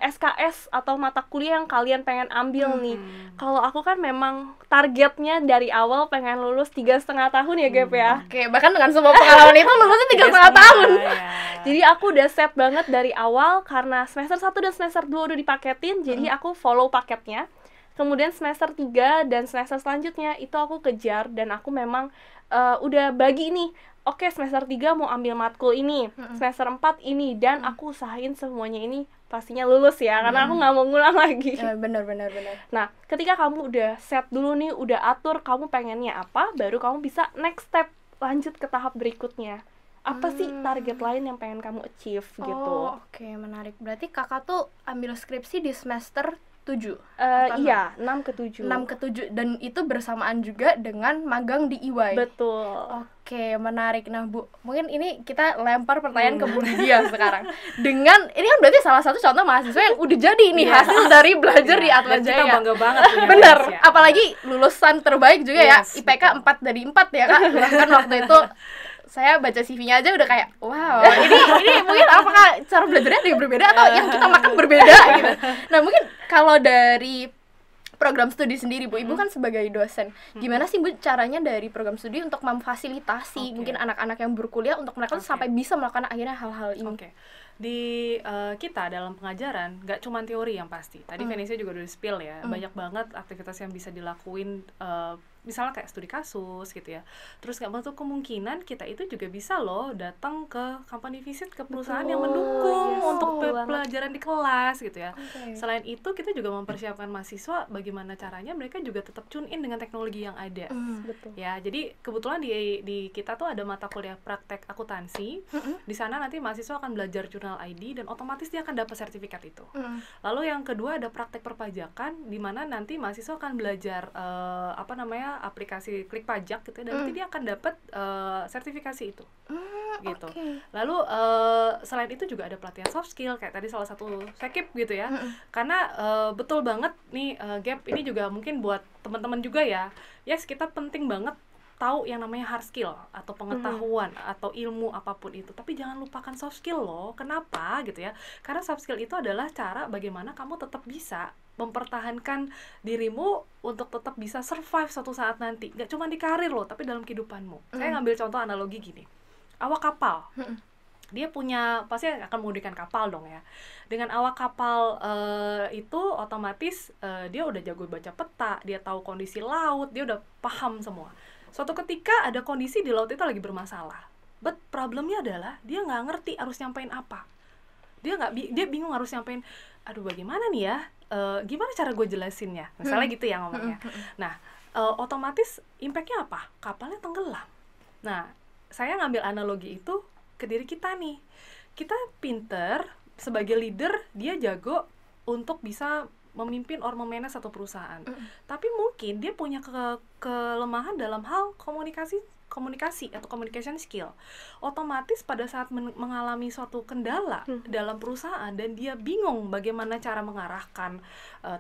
SKS atau mata kuliah yang kalian pengen ambil nih. Kalau aku kan memang targetnya dari awal pengen lulus 3,5 tahun ya, Gap ya. Oke, bahkan dengan semua pengalaman itu lulusnya 3,5 tahun. Jadi aku udah set banget dari awal karena semester 1 dan semester 2 udah dipaketin, jadi aku follow paketnya. Kemudian semester 3 dan semester selanjutnya itu aku kejar dan aku memang udah bagi nih. Oke, semester 3 mau ambil matkul ini, semester 4 ini, dan aku usahain semuanya ini pastinya lulus ya, karena aku nggak mau ngulang lagi. Benar. Nah, ketika kamu udah set dulu nih, udah atur kamu pengennya apa, baru kamu bisa next step, lanjut ke tahap berikutnya. Apa sih target lain yang pengen kamu achieve gitu. Oke, menarik. Berarti Kakak tuh ambil skripsi di semester 7? Iya, 6 ke 7. 6 ke 7, dan itu bersamaan juga dengan magang di EY. Betul. Oke, menarik. Nah, Bu, mungkin ini kita lempar pertanyaan ke Bu Lydia sekarang. Dengan ini kan berarti salah satu contoh mahasiswa yang udah jadi nih hasil dari belajar di Atma Dan kita Jaya. bangga banget punya Bener, Malaysia. apalagi lulusan terbaik juga Yes, ya. IPK 4 dari 4 ya, Kak. Bahkan waktu itu saya baca CV-nya aja udah kayak, wow, ini mungkin apakah cara belajarnya ada yang berbeda atau yang kita makan berbeda gitu. Nah, mungkin kalau dari program studi sendiri, Bu, Ibu kan sebagai dosen, gimana sih, Bu, caranya dari program studi untuk memfasilitasi mungkin anak-anak yang berkuliah untuk mereka tuh sampai bisa melakukan akhirnya hal-hal ini? Oke. Di kita dalam pengajaran nggak cuma teori yang pasti. Tadi Venesia juga udah spill ya, banyak banget aktivitas yang bisa dilakuin, misalnya kayak studi kasus gitu ya. Terus nggak menutup kemungkinan kita itu juga bisa loh datang ke company visit, ke perusahaan yang mendukung untuk pelajaran di kelas gitu ya. Selain itu kita juga mempersiapkan mahasiswa bagaimana caranya mereka juga tetap tune in dengan teknologi yang ada. Betul. Ya, jadi kebetulan di kita tuh ada mata kuliah praktek akuntansi. Di sana nanti mahasiswa akan belajar jurnal ID dan otomatis dia akan dapat sertifikat itu. Lalu yang kedua ada praktek perpajakan, di mana nanti mahasiswa akan belajar aplikasi klik pajak gitu ya, dan nanti dia akan dapat sertifikasi itu. Gitu. Lalu selain itu juga ada pelatihan soft skill kayak tadi salah satu sekip gitu ya. Karena betul banget nih Gap, ini juga mungkin buat teman-teman juga ya. Yes, kita penting banget tahu yang namanya hard skill atau pengetahuan atau ilmu apapun itu, tapi jangan lupakan soft skill loh. Kenapa gitu ya? Karena soft skill itu adalah cara bagaimana kamu tetap bisa mempertahankan dirimu untuk tetap bisa survive suatu saat nanti. Gak cuma di karir loh, tapi dalam kehidupanmu. Saya ngambil contoh analogi gini. awak kapal. Dia pasti akan mengemudikan kapal dong ya. Dengan awak kapal itu otomatis dia udah jago baca peta, dia tahu kondisi laut, dia udah paham semua. Suatu ketika ada kondisi di laut itu lagi bermasalah, but problemnya adalah dia nggak ngerti harus nyampein apa. Dia bingung harus nyampein, aduh bagaimana nih ya, gimana cara gue jelasinnya, misalnya gitu ya ngomongnya. Nah otomatis impactnya apa? Kapalnya tenggelam. Nah saya ngambil analogi itu ke diri kita nih. Kita pinter sebagai leader, dia jago untuk bisa memimpin or memanage satu perusahaan. Tapi mungkin dia punya kelemahan dalam hal komunikasi atau communication skill. Otomatis pada saat mengalami suatu kendala dalam perusahaan dan dia bingung bagaimana cara mengarahkan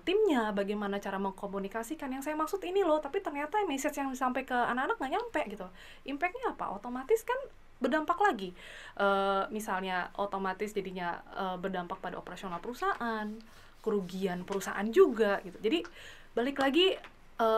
timnya, bagaimana cara mengkomunikasikan, yang saya maksud ini loh, tapi ternyata message yang sampai ke anak-anak nggak nyampe gitu. Impactnya apa? Otomatis kan berdampak lagi, misalnya otomatis jadinya berdampak pada operasional perusahaan, kerugian perusahaan juga gitu. Jadi balik lagi,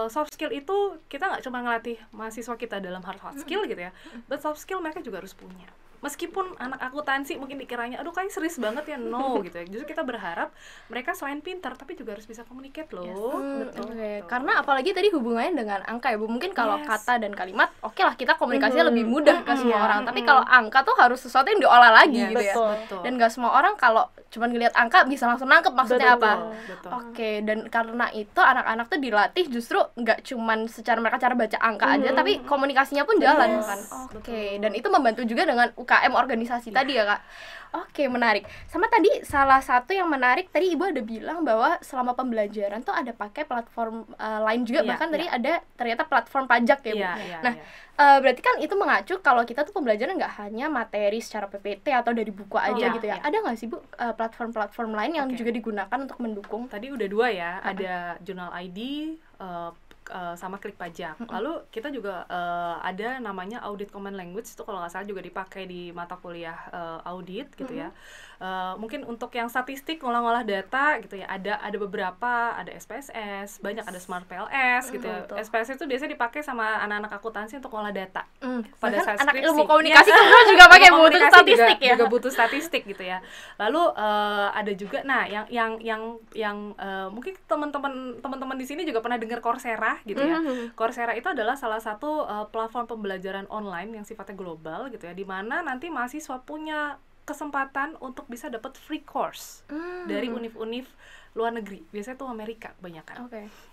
soft skill itu kita nggak cuma ngelatih mahasiswa kita dalam hard skill gitu ya, but soft skill mereka juga harus punya. Meskipun anak akuntansi mungkin dikiranya aduh kayak serius banget ya, no gitu ya. Justru kita berharap mereka selain pintar tapi juga harus bisa communicate loh. Betul. Karena apalagi tadi hubungannya dengan angka ya Bu. Mungkin kalau kata dan kalimat oke lah kita komunikasinya lebih mudah ke semua orang. Tapi kalau angka tuh harus sesuatu yang diolah lagi gitu ya. Dan gak semua orang kalau cuma ngelihat angka bisa langsung nangkep maksudnya apa. Oke, dan karena itu anak-anak tuh dilatih justru nggak cuman secara mereka cara baca angka aja, tapi komunikasinya pun jalan kan. Oke, dan itu membantu juga dengan UKM organisasi tadi ya Kak. Oke, menarik. Sama tadi salah satu yang menarik tadi Ibu ada bilang bahwa selama pembelajaran tuh ada pakai platform lain juga, bahkan tadi ada ternyata platform pajak ya Bu. Nah, berarti kan itu mengacu kalau kita tuh pembelajaran nggak hanya materi secara PPT atau dari buku aja gitu ya. Ada nggak sih Bu platform-platform lain yang juga digunakan untuk mendukung? Tadi udah 2 ya, ada Journal ID, sama Klik Pajak. Lalu kita juga ada namanya Audit Common Language, itu kalau nggak salah juga dipakai di mata kuliah audit gitu ya. Mungkin untuk yang statistik, ngolah-ngolah data gitu ya, ada beberapa, ada SPSS, banyak, ada Smart PLS gitu ya. SPSS itu biasanya dipakai sama anak-anak akuntansi untuk ngolah data pada saat skripsi. Anak ilmu komunikasi kan juga pakai butuh statistik ya. Juga butuh statistik gitu ya. Lalu ada juga, nah yang mungkin teman-teman di sini juga pernah dengar Coursera gitu ya. Coursera itu adalah salah satu platform pembelajaran online yang sifatnya global gitu ya, di mana nanti mahasiswa punya kesempatan untuk bisa dapat free course dari univ-univ luar negeri, biasanya tuh Amerika kebanyakan.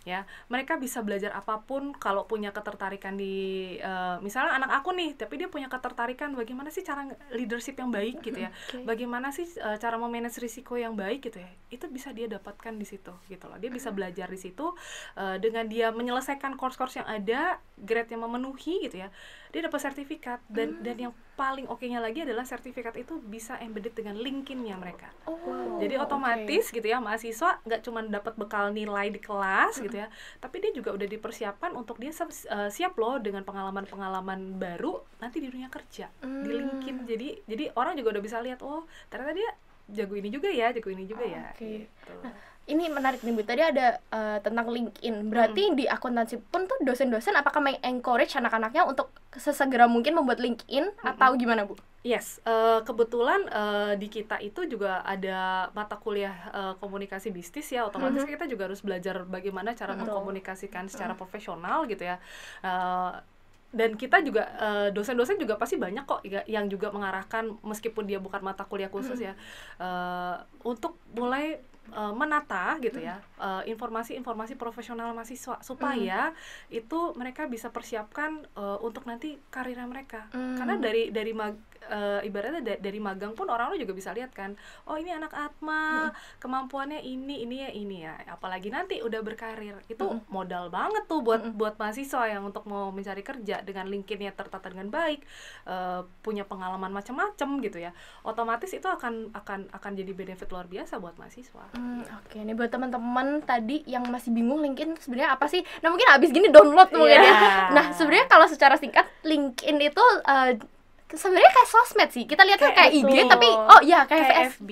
Ya, mereka bisa belajar apapun kalau punya ketertarikan di misalnya anak aku nih, tapi dia punya ketertarikan bagaimana sih cara leadership yang baik gitu ya, bagaimana sih cara memanage risiko yang baik gitu ya, itu bisa dia dapatkan di situ gitu loh. Dia bisa belajar di situ dengan dia menyelesaikan course-course yang ada, grade yang memenuhi gitu ya, dia dapat sertifikat dan yang paling oke-nya lagi adalah sertifikat itu bisa embedded dengan LinkedIn-nya mereka. Jadi otomatis gitu ya, mahasiswa nggak cuma dapat bekal nilai di kelas gitu ya, tapi dia juga udah dipersiapkan untuk dia siap loh dengan pengalaman-pengalaman baru nanti di dunia kerja di LinkedIn. Jadi orang juga udah bisa lihat, oh ternyata dia jago ini juga ya. Gitu. Nah, ini menarik nih Bu, tadi ada tentang LinkedIn. Berarti di akuntansi pun tuh dosen-dosen apakah mengencourage anak-anaknya untuk sesegera mungkin membuat LinkedIn atau gimana Bu? Yes, kebetulan di kita itu juga ada mata kuliah komunikasi bisnis ya, otomatis kita juga harus belajar bagaimana cara mengkomunikasikan secara profesional gitu ya. Dan kita juga dosen-dosen juga pasti banyak kok yang juga mengarahkan meskipun dia bukan mata kuliah khusus ya, untuk mulai menata gitu ya informasi-informasi profesional mahasiswa supaya itu mereka bisa persiapkan untuk nanti karirnya mereka. Karena dari ibaratnya dari magang pun orang-orang juga bisa lihat kan, oh ini anak Atma kemampuannya ini ya, apalagi nanti udah berkarir itu modal banget tuh buat mahasiswa yang untuk mau mencari kerja dengan LinkedIn-nya tertata dengan baik, punya pengalaman macam-macam gitu ya, otomatis itu akan jadi benefit luar biasa buat mahasiswa. Oke, ini buat teman-teman tadi yang masih bingung LinkedIn sebenarnya apa sih? Nah, mungkin abis gini download mungkin ya. Nah, sebenarnya kalau secara singkat LinkedIn itu sebenarnya kayak sosmed sih. Kita lihatnya kayak IG betul. tapi kayak FB.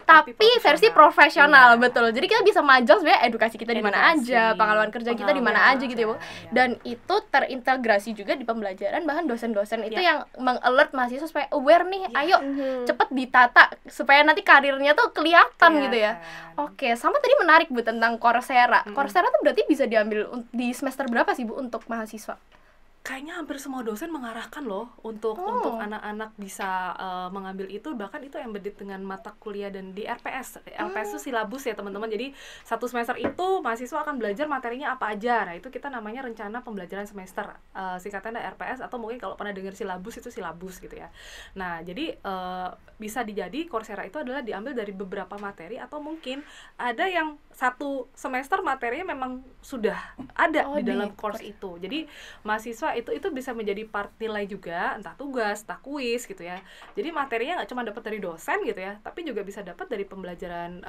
Tapi versi profesional, Iya. betul. Jadi kita bisa majang sebenarnya edukasi kita di mana Edukasi, aja, pengalaman kerja kita di mana pengalaman aja gitu ya, Bu. kerja, iya. Dan itu terintegrasi juga di pembelajaran, bahkan dosen-dosen itu Iya. yang meng-alert mahasiswa supaya aware nih, Iya. ayo cepet ditata supaya nanti karirnya tuh kelihatan gitu ya. Kelihatan. Oke, sama tadi menarik Bu tentang Coursera. Coursera tuh berarti bisa diambil di semester berapa sih Bu untuk mahasiswa? Kayaknya hampir semua dosen mengarahkan loh untuk anak-anak bisa mengambil itu, bahkan itu embedded dengan mata kuliah dan di RPS. RPS itu silabus ya teman-teman. Jadi satu semester itu mahasiswa akan belajar materinya apa aja. Nah itu kita namanya rencana pembelajaran semester, singkatnya RPS, atau mungkin kalau pernah dengar silabus itu silabus gitu ya. Nah jadi bisa dijadi Coursera itu adalah diambil dari beberapa materi, atau mungkin ada yang satu semester materinya memang sudah ada di dalam course itu. Jadi mahasiswa itu bisa menjadi part nilai juga, entah tugas, entah kuis gitu ya. Jadi materinya nggak cuma dapat dari dosen gitu ya, tapi juga bisa dapat dari pembelajaran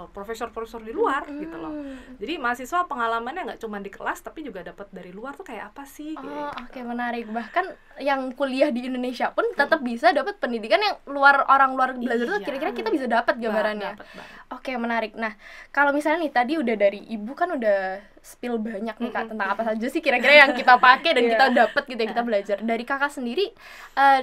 profesor-profesor di luar gitu loh. Jadi mahasiswa pengalamannya nggak cuma di kelas, tapi juga dapat dari luar tuh kayak apa sih gitu. Oke, menarik. Bahkan yang kuliah di Indonesia pun tetap bisa dapat pendidikan yang orang luar belajar tuh Iya. kira-kira kita bisa dapat gambarannya. Dapat banget. Oke, menarik. Nah, kalau misalnya nih tadi udah dari Ibu kan udah spill banyak nih Kak tentang apa saja sih kira-kira yang kita pakai dan kita dapat gitu ya, kita belajar. Dari Kakak sendiri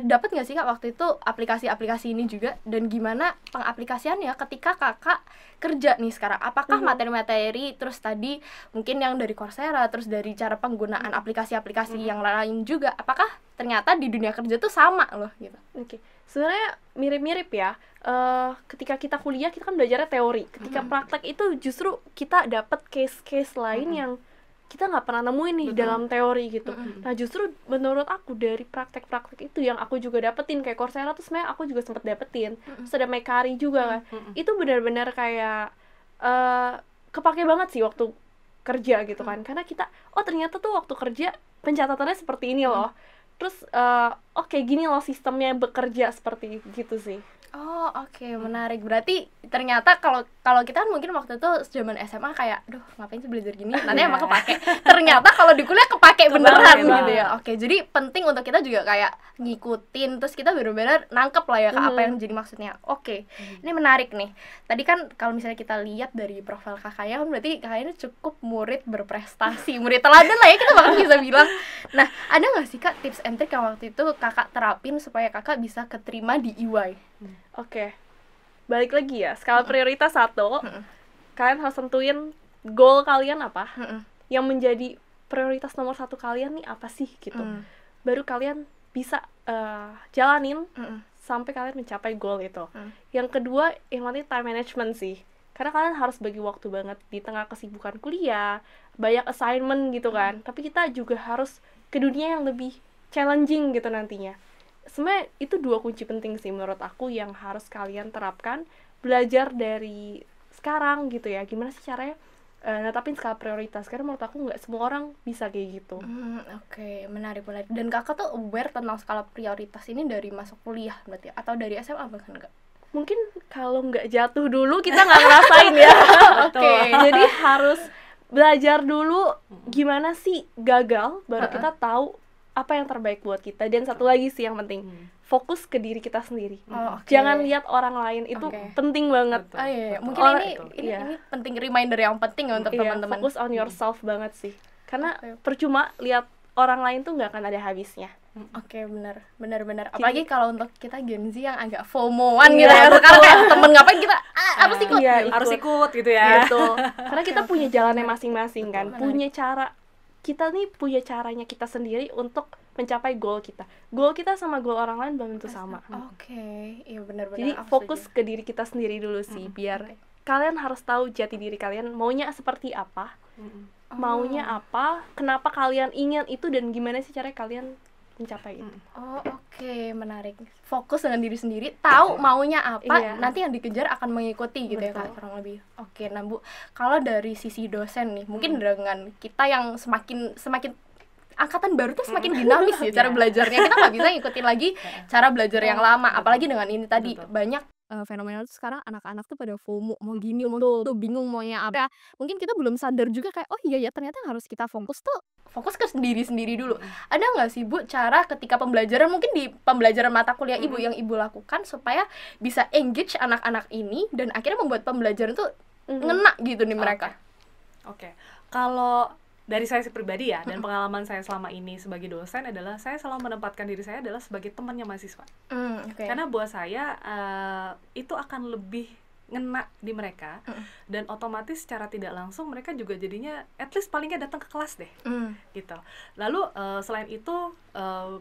dapat nggak sih Kak waktu itu aplikasi-aplikasi ini juga, dan gimana pengaplikasiannya ketika Kakak kerja nih sekarang? Apakah materi-materi terus tadi mungkin yang dari Coursera, terus dari cara penggunaan aplikasi-aplikasi yang lain juga, apakah ternyata di dunia kerja tuh sama loh gitu? Oke, sebenarnya mirip-mirip ya. Ketika kita kuliah kita kan belajarnya teori. Ketika praktek itu justru kita dapat case-case lain yang kita nggak pernah nemuin nih dalam teori gitu. Nah justru menurut aku dari praktek-praktek itu yang aku juga dapetin, kayak Coursera tuh sebenarnya aku juga sempat dapetin. Terus ada Mekari juga kan. Itu benar-benar kayak kepake banget sih waktu kerja gitu kan. Karena kita ternyata tuh waktu kerja pencatatannya seperti ini loh. Terus oke, gini loh sistemnya bekerja seperti gitu sih. Oke, menarik. Berarti ternyata kalau kita kan mungkin waktu itu zaman SMA kayak, aduh ngapain sih belajar gini, nanti emang kepake. Ternyata kalau di kuliah kepake beneran gitu ya. Oke, jadi penting untuk kita juga kayak ngikutin, terus kita bener-bener nangkep lah ya Kak, apa yang jadi maksudnya. Oke, ini menarik nih. Tadi kan kalau misalnya kita lihat dari profil kakaknya kan berarti kakaknya cukup murid berprestasi, murid teladan lah ya kita bahkan bisa bilang. Nah, ada nggak sih Kak tips and trick yang waktu itu kakak terapin supaya kakak bisa keterima di EY? Oke, balik lagi ya, skala prioritas 1, kalian harus tentuin goal kalian apa, yang menjadi prioritas nomor 1 kalian nih apa sih gitu. Baru kalian bisa jalanin sampai kalian mencapai goal itu. Yang kedua, yang penting time management sih, karena kalian harus bagi waktu banget di tengah kesibukan kuliah, banyak assignment gitu kan. Tapi kita juga harus ke dunia yang lebih challenging gitu nantinya. Sebenarnya itu 2 kunci penting sih menurut aku yang harus kalian terapkan, belajar dari sekarang gitu ya, gimana sih caranya netapin skala prioritas, karena menurut aku nggak semua orang bisa kayak gitu. Oke, menarik. Dan kakak tuh aware tentang skala prioritas ini dari masuk kuliah berarti, atau dari SMA bahkan nggak? Mungkin kalau nggak jatuh dulu kita nggak ngerasain ya. Oke, jadi harus belajar dulu gimana sih gagal, baru kita tahu apa yang terbaik buat kita. Dan satu lagi sih yang penting, fokus ke diri kita sendiri. Jangan lihat orang lain, itu penting banget. Iya. Mungkin ini penting, reminder yang penting ya untuk teman-teman. Fokus on yourself banget sih, karena percuma lihat orang lain tuh nggak akan ada habisnya. Oke, benar. Apalagi kalau untuk kita Gen Z yang agak FOMO-an gitu ya. Sekarang kayak temen ngapain kita harus ikut. Harus ikut gitu ya. Gitu. Karena kita punya jalannya masing-masing kan. Punya cara, kita nih punya caranya kita sendiri untuk mencapai goal kita. Goal kita sama goal orang lain belum tentu sama. Oke, iya benar-benar. Jadi fokus ke diri kita sendiri dulu sih, biar kalian harus tahu jati diri kalian, maunya seperti apa, maunya apa, kenapa kalian ingin itu, dan gimana sih caranya kalian mencapai itu. Oke, menarik. Fokus dengan diri sendiri, tahu maunya apa, nanti yang dikejar akan mengikuti gitu. Betul. Ya Kak, kurang lebih. Oke, nah Bu, kalau dari sisi dosen nih, mungkin dengan kita yang semakin angkatan baru tuh semakin dinamis ya cara belajarnya, kita nggak bisa ngikutin lagi cara belajar yang lama, apalagi dengan ini tadi banyak fenomena tuh sekarang anak-anak tuh pada FOMO, mau gini mau gitu, bingung maunya apa. Mungkin kita belum sadar juga kayak, oh iya ya ternyata yang harus kita fokus ke sendiri dulu. Ada nggak sih Bu cara ketika pembelajaran, mungkin di pembelajaran mata kuliah Ibu yang Ibu lakukan supaya bisa engage anak-anak ini dan akhirnya membuat pembelajaran tuh ngena gitu nih mereka? Oke. Kalau dari saya pribadi ya, dan pengalaman saya selama ini sebagai dosen adalah saya selalu menempatkan diri saya adalah sebagai temannya mahasiswa. Karena buat saya itu akan lebih ngena di mereka, dan otomatis secara tidak langsung mereka juga jadinya at least paling nggak datang ke kelas deh, gitu. Lalu selain itu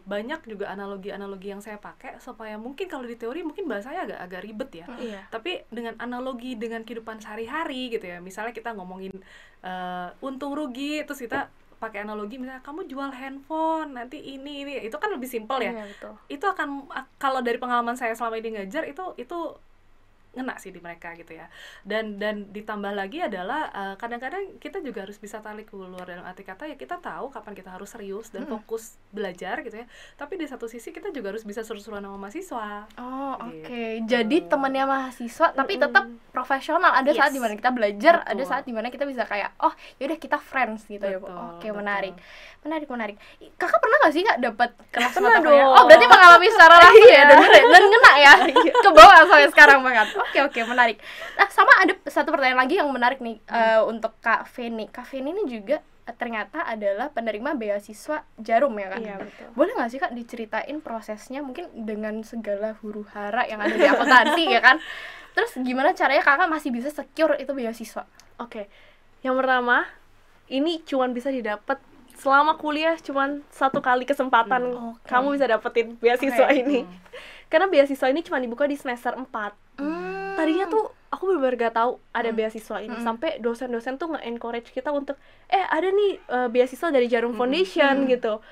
banyak juga analogi-analogi yang saya pakai supaya mungkin kalau di teori mungkin bahasanya agak ribet ya, tapi dengan analogi dengan kehidupan sehari-hari gitu ya. Misalnya kita ngomongin untung rugi, terus kita pakai analogi misalnya kamu jual handphone nanti ini itu kan lebih simpel ya. Betul. Itu akan, kalau dari pengalaman saya selama ini ngajar, itu ngena sih di mereka gitu ya. Dan ditambah lagi adalah kadang-kadang kita juga harus bisa tarik ulur, dalam arti kata ya kita tahu kapan kita harus serius dan fokus belajar gitu ya, tapi di satu sisi kita juga harus bisa seru-seruan sama mahasiswa. Oke. Jadi temannya mahasiswa tapi tetap profesional. Ada saat dimana kita belajar, ada saat dimana kita bisa kayak oh yaudah kita friends gitu ya Bu. Oke, menarik. Kakak pernah nggak sih Kak dapat kelas mata kuliah? Oh berarti mengalami secara langsung ya, dan ngena ya, ke bawah sampai sekarang banget. Oke, menarik. Nah, sama ada satu pertanyaan lagi yang menarik nih untuk Kak Feni. Kak Feni ini juga ternyata adalah penerima beasiswa Jarum ya kan? Iya, betul. Boleh nggak sih Kak diceritain prosesnya mungkin dengan segala huru-hara yang ada di akuntansi ya kan? Terus gimana caranya Kakak masih bisa secure itu beasiswa? Oke. Yang pertama, ini cuman bisa didapat selama kuliah, cuman satu kali kesempatan kamu bisa dapetin beasiswa ini. Karena beasiswa ini cuma dibuka di semester 4. Tadinya tuh aku bener-bener gak tahu ada beasiswa ini, sampai dosen-dosen tuh nge-encourage kita untuk ada nih beasiswa dari Jarum Foundation gitu.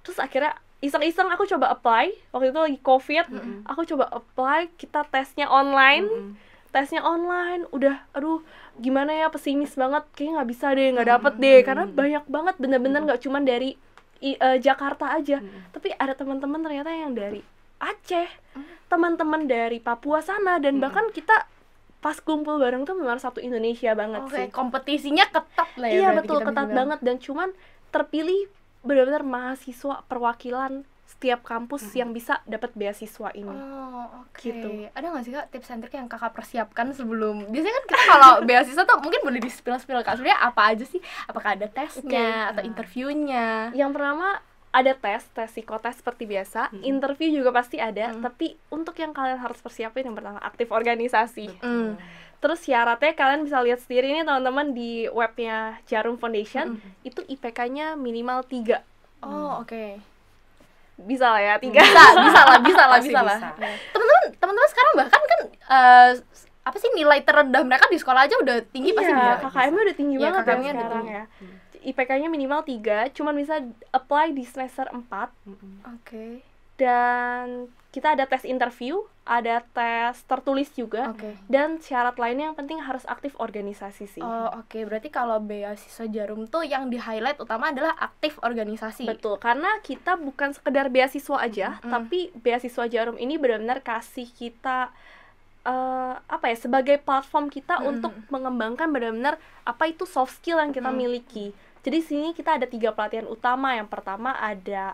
Terus akhirnya iseng-iseng aku coba apply, waktu itu lagi COVID, aku coba apply, kita tesnya online, udah aduh gimana ya, pesimis banget, kayaknya nggak bisa deh, nggak dapet deh, karena banyak banget, bener-bener nggak cuma dari Jakarta aja, tapi ada teman-teman ternyata yang dari Aceh, teman-teman dari Papua sana, dan bahkan kita pas kumpul bareng tuh memang satu Indonesia banget sih. Kompetisinya ketat lah ya. Iya betul, ketat banget, dan cuman terpilih benar-benar mahasiswa perwakilan setiap kampus yang bisa dapat beasiswa ini. Gitu. Ada nggak sih Kak tips and trick yang Kakak persiapkan sebelum? Biasanya kan kita kalau beasiswa tuh mungkin boleh di-spill Kak. Sebenarnya apa aja sih? Apakah ada tesnya atau interviewnya? Yang pertama ada tes psikotes seperti biasa, interview juga pasti ada, tapi untuk yang kalian harus persiapin yang pertama aktif organisasi. Terus syaratnya kalian bisa lihat sendiri nih teman-teman di webnya Jarum Foundation, itu IPK-nya minimal 3. Oke. Bisa lah ya, 3. Bisa lah. Teman-teman sekarang bahkan kan apa sih nilai terendah mereka di sekolah aja udah tinggi pasti dia. KKM-nya udah tinggi banget KKM-nya ya sekarang tinggi. ya. IPK-nya minimal 3, cuman bisa apply di semester 4. Oke. Dan kita ada tes interview, ada tes tertulis juga, dan syarat lainnya yang penting harus aktif organisasi sih. Oke. Berarti kalau beasiswa Jarum tuh yang di-highlight utama adalah aktif organisasi. Betul, karena kita bukan sekedar beasiswa aja, tapi beasiswa Jarum ini benar-benar kasih kita sebagai platform kita untuk mengembangkan benar-benar apa itu soft skill yang kita miliki. Jadi sini kita ada 3 pelatihan utama. Yang pertama ada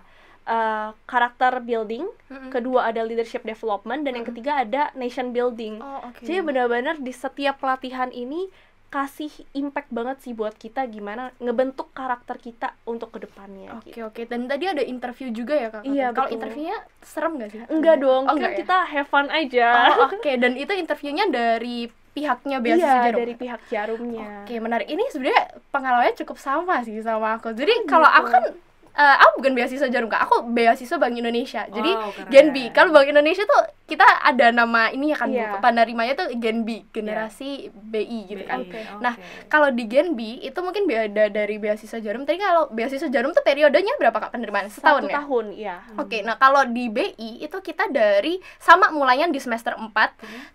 karakter building, kedua ada leadership development, dan yang ketiga ada nation building. Jadi benar-benar di setiap pelatihan ini kasih impact banget sih buat kita gimana ngebentuk karakter kita untuk kedepannya. Oke. Dan tadi ada interview juga ya Kak? Iya, kalau interviewnya serem nggak sih? Enggak dong, kan enggak ya? kita have fun aja. Oke. Dan itu interviewnya dari pihaknya beasiswa Jarum? Dari pihak Jarumnya. Oke, menarik. Ini sebenarnya pengalamannya cukup sama sih sama aku. Jadi kalau aku kan aku bukan beasiswa Jarum Kak, aku beasiswa Bank Indonesia. Jadi Genbi. Kalau Bank Indonesia tuh kita ada nama ini ya kan, penerimanya tuh Genbi, generasi BI gitu kan. Nah, kalau di Genbi itu mungkin beda dari beasiswa Jarum. Tadi kalau beasiswa Jarum tuh periodenya berapa Kak penerimaan? Setahun ya? 1 tahun, iya. Oke, nah kalau di BI itu kita dari sama mulainya di semester 4,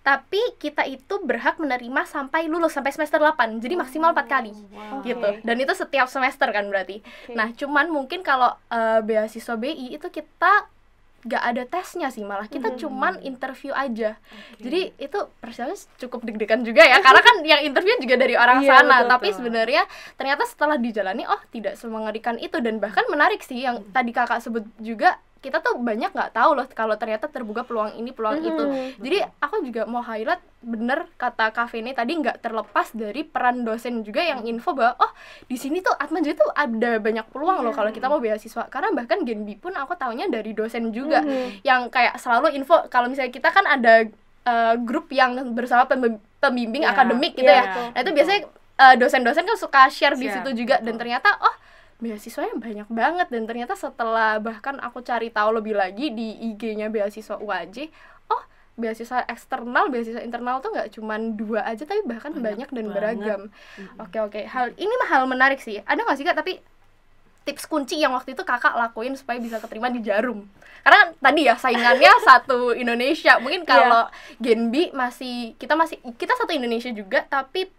tapi kita itu berhak menerima sampai lulus sampai semester 8. Jadi maksimal 4 kali. Gitu. Dan itu setiap semester kan berarti. Nah, cuman mungkin kalau beasiswa BI itu kita gak ada tesnya sih, malah kita cuman interview aja. Jadi itu persiapannya cukup deg-degan juga ya, karena kan yang interview juga dari orang Iya, sana. betul, Tapi betul. sebenarnya ternyata setelah dijalani, oh tidak semengerikan itu. Dan bahkan menarik sih yang tadi kakak sebut juga, kita tuh banyak nggak tahu loh kalau ternyata terbuka peluang ini, peluang itu. Jadi aku juga mau highlight, bener kata Kak Vene tadi, nggak terlepas dari peran dosen juga yang info bahwa oh di sini tuh Atmajaya tuh ada banyak peluang loh kalau kita mau beasiswa. Karena bahkan Genbi pun aku taunya dari dosen juga, yang kayak selalu info kalau misalnya kita kan ada grup yang bersama pembimbing Iya, akademik gitu iya, ya. betul. Nah itu biasanya dosen-dosen kan suka share di Share, situ juga, dan betul. ternyata oh beasiswanya banyak banget. Dan ternyata setelah bahkan aku cari tahu lebih lagi di IG-nya beasiswa UAJ, oh beasiswa eksternal, beasiswa internal tuh nggak cuma 2 aja, tapi bahkan banyak dan banget. beragam. Oke, hal ini mah hal menarik sih. Ada nggak sih Kak tapi tips kunci yang waktu itu kakak lakuin supaya bisa keterima di Jarum? Karena kan tadi ya saingannya satu Indonesia. Mungkin kalau Genbi kita satu Indonesia juga, tapi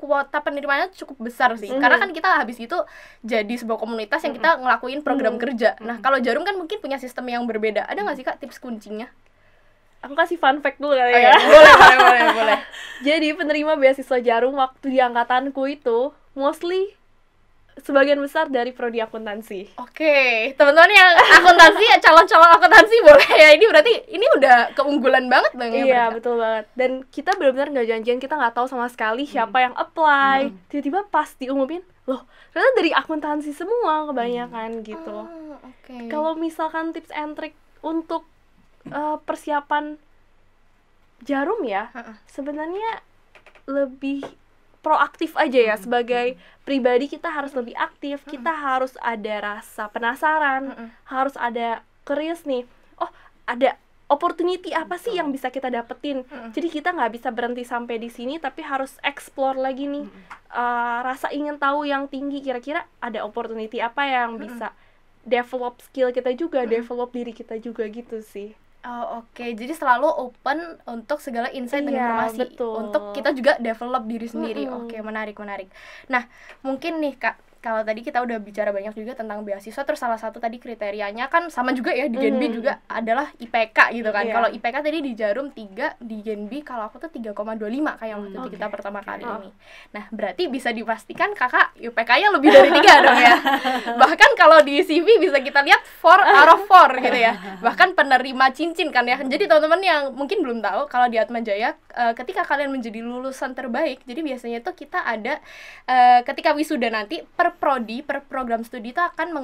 kuota penerimaannya cukup besar sih. Karena kan kita habis itu jadi sebuah komunitas yang kita ngelakuin program kerja. Nah, kalau Jarum kan mungkin punya sistem yang berbeda. Ada nggak sih Kak tips kuncinya? Aku kasih fun fact dulu kali Oh, ya. ya. boleh. Jadi penerima beasiswa Jarum waktu di angkatanku itu mostly sebagian besar dari prodi akuntansi. Oke, teman-teman yang akuntansi, calon-calon akuntansi boleh ya. Ini berarti ini udah keunggulan banget dong ya. Iya, berarti. betul banget. Dan kita benar-benar nggak janjian, kita nggak tahu sama sekali siapa yang apply. Tiba-tiba pas diumumin, loh ternyata dari akuntansi semua kebanyakan gitu. Oke. Kalau misalkan tips and trick untuk persiapan Jarum ya, sebenarnya lebih proaktif aja ya. Sebagai pribadi kita harus lebih aktif, kita harus ada rasa penasaran, harus ada curious nih. Oh, ada opportunity apa sih yang bisa kita dapetin? Jadi kita nggak bisa berhenti sampai di sini, tapi harus explore lagi nih. Rasa ingin tahu yang tinggi, kira-kira ada opportunity apa yang bisa develop skill kita juga, develop diri kita juga gitu sih. Oh, oke. Jadi selalu open untuk segala insight dan Iya, informasi. betul. Untuk kita juga develop diri sendiri. Oke, menarik. Nah, mungkin nih Kak, kalau tadi kita udah bicara banyak juga tentang beasiswa, terus salah satu tadi kriterianya kan sama juga ya di Genbi juga adalah IPK gitu kan. Iya. Kalau IPK tadi di Jarum 3, di Genbi kalau aku tuh 3,25 kayak waktu itu kita pertama kali ini. Nah, berarti bisa dipastikan Kakak IPK-nya lebih dari 3 dong ya. Bahkan kalau di CV bisa kita lihat 4 out of 4 gitu ya. Bahkan penerima cincin kan ya. Jadi teman-teman yang mungkin belum tahu, kalau di Atmajaya ketika kalian menjadi lulusan terbaik, jadi biasanya tuh kita ada ketika wisuda nanti per prodi, per program studi itu akan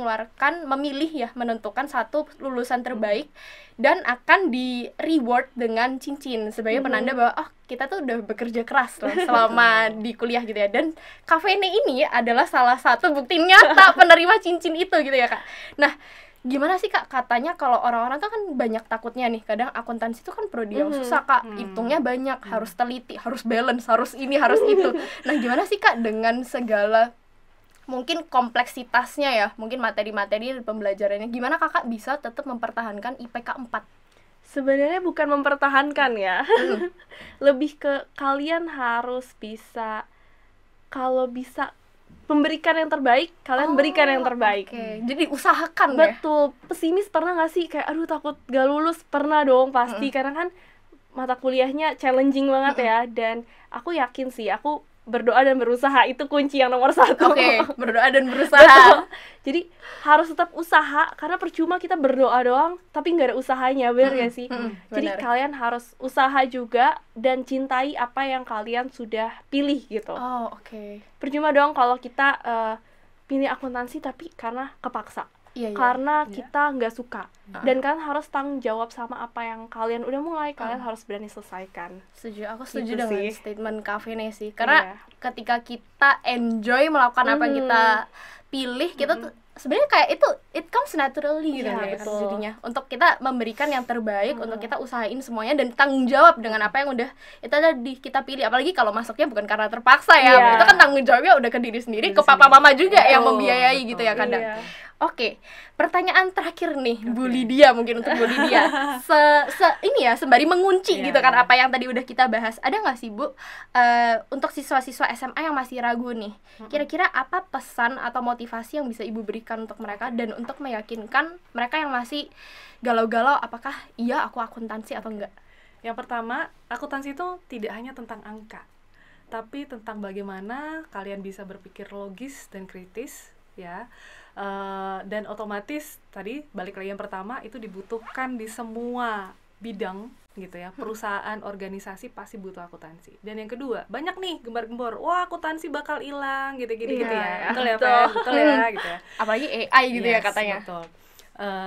memilih ya, menentukan satu lulusan terbaik dan akan di reward dengan cincin sebagai penanda bahwa oh kita tuh udah bekerja keras loh selama di kuliah gitu ya. Dan Kak Vene ini adalah salah satu bukti nyata penerima cincin itu gitu ya Kak. Nah, gimana sih Kak, katanya kalau orang-orang tuh kan banyak takutnya nih, kadang akuntansi itu kan prodi yang susah Kak, hitungnya banyak, harus teliti, harus balance, harus ini, harus itu. Nah, gimana sih Kak dengan segala mungkin kompleksitasnya ya, mungkin materi-materi pembelajarannya, gimana Kakak bisa tetap mempertahankan IPK 4? Sebenarnya bukan mempertahankan ya. Lebih ke kalian harus bisa, kalau bisa memberikan yang terbaik, kalian berikan yang terbaik. Oke, jadi usahakan ya. Betul. Pesimis pernah gak sih kayak aduh takut gak lulus? Pernah dong pasti, karena kan mata kuliahnya challenging banget ya. Dan aku yakin sih, aku berdoa dan berusaha itu kunci yang nomor 1. Oke, berdoa dan berusaha. Betul. Jadi harus tetap usaha, karena percuma kita berdoa doang tapi nggak ada usahanya, bener gak sih? Jadi benar. kalian harus usaha juga dan cintai apa yang kalian sudah pilih gitu. Oh, oke. Percuma dong kalau kita pilih akuntansi tapi karena kepaksa. Iya. Karena kita nggak suka. Dan kalian harus tanggung jawab sama apa yang kalian udah mulai, kalian harus berani selesaikan. Setuju, aku setuju Gitu dengan sih. statement Kak Vene sih. Karena Iya. ketika kita enjoy melakukan apa yang kita pilih, kita tuh sebenarnya kayak itu it comes naturally gitu Iya, ya, betul. jadinya. Untuk kita memberikan yang terbaik, untuk kita usahain semuanya dan tanggung jawab dengan apa yang udah itu tadi kita pilih. Apalagi kalau masuknya bukan karena terpaksa ya. Iya. Itu kan tanggung jawabnya udah ke diri sendiri, ke papa mama juga yang Betul, membiayai gitu ya kadang. Iya. Oke, pertanyaan terakhir nih, Bu Lydia, mungkin untuk Bu Lydia. Ini ya, sembari mengunci gitu kan apa yang tadi udah kita bahas. Ada nggak sih Bu, untuk siswa-siswa SMA yang masih ragu nih, kira-kira apa pesan atau motivasi yang bisa Ibu berikan untuk mereka dan untuk meyakinkan mereka yang masih galau-galau apakah iya aku akuntansi atau enggak? Yang pertama, akuntansi itu tidak hanya tentang angka, tapi tentang bagaimana kalian bisa berpikir logis dan kritis, ya. Dan otomatis tadi balik lagi yang pertama, itu dibutuhkan di semua bidang gitu ya. Perusahaan, organisasi pasti butuh akuntansi. Dan yang kedua, banyak nih gembar-gembor, wah akuntansi bakal hilang gitu-gitu gitu ya. Betul ya, Fen? Betul ya gitu ya. Apalagi AI gitu ya katanya. Betul.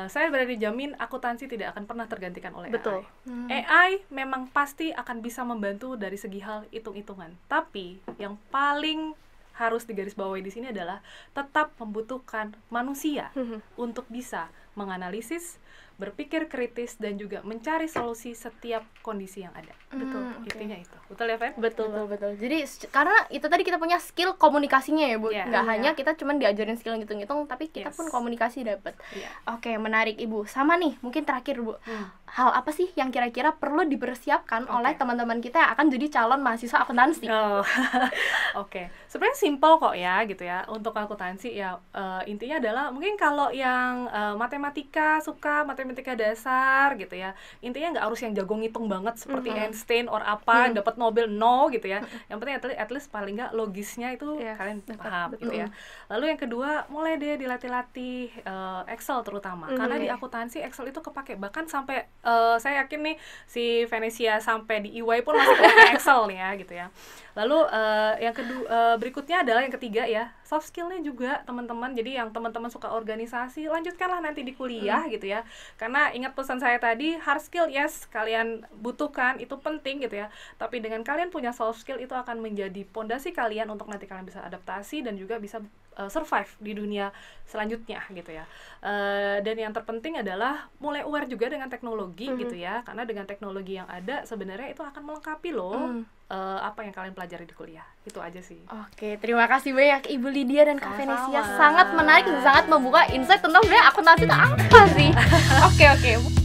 Saya berani jamin akuntansi tidak akan pernah tergantikan oleh Betul. AI. AI memang pasti akan bisa membantu dari segi hal hitung-hitungan. Tapi yang paling harus digarisbawahi di sini adalah tetap membutuhkan manusia untuk bisa menganalisis, berpikir kritis, dan juga mencari solusi setiap kondisi yang ada. Betul. Intinya itu. Betul ya, Fen? Betul. Jadi karena itu tadi kita punya skill komunikasinya ya Bu. Nggak hanya kita cuman diajarin skill ngitung-ngitung, tapi kita pun komunikasi dapat. Oke, menarik Ibu. Sama nih, mungkin terakhir Bu. Hal apa sih yang kira-kira perlu dipersiapkan oleh teman-teman kita yang akan jadi calon mahasiswa akuntansi? Oke. Sebenarnya simple kok ya gitu ya. Untuk akuntansi ya intinya adalah mungkin kalau yang matematika, suka matematika dasar gitu ya. Intinya nggak harus yang jago ngitung banget seperti Einstein or apa dapat Nobel, no gitu ya. Yang penting at least paling nggak logisnya itu kalian paham gitu ya. Lalu yang kedua, mulai deh dilatih-latih Excel terutama. Karena di akuntansi Excel itu kepake bahkan sampai saya yakin nih si Venesia sampai di EY pun masih pakai Excel nih ya gitu ya. Lalu yang kedua, berikutnya adalah yang ketiga ya, soft skill-nya juga teman-teman. Jadi yang teman-teman suka organisasi, lanjutkanlah nanti di kuliah gitu ya. Karena ingat pesan saya tadi, hard skill yes kalian butuhkan, itu penting gitu ya. Tapi dengan kalian punya soft skill, itu akan menjadi pondasi kalian untuk nanti kalian bisa adaptasi dan juga bisa survive di dunia selanjutnya gitu ya. Dan yang terpenting adalah mulai aware juga dengan teknologi gitu ya. Karena dengan teknologi yang ada sebenarnya itu akan melengkapi loh apa yang kalian pelajari di kuliah. Itu aja sih. Oke, terima kasih banyak Ibu Lydia dan Kak Venesia. Sangat menarik dan sangat membuka insight tentang sebenarnya akuntansi itu apa sih. Oke.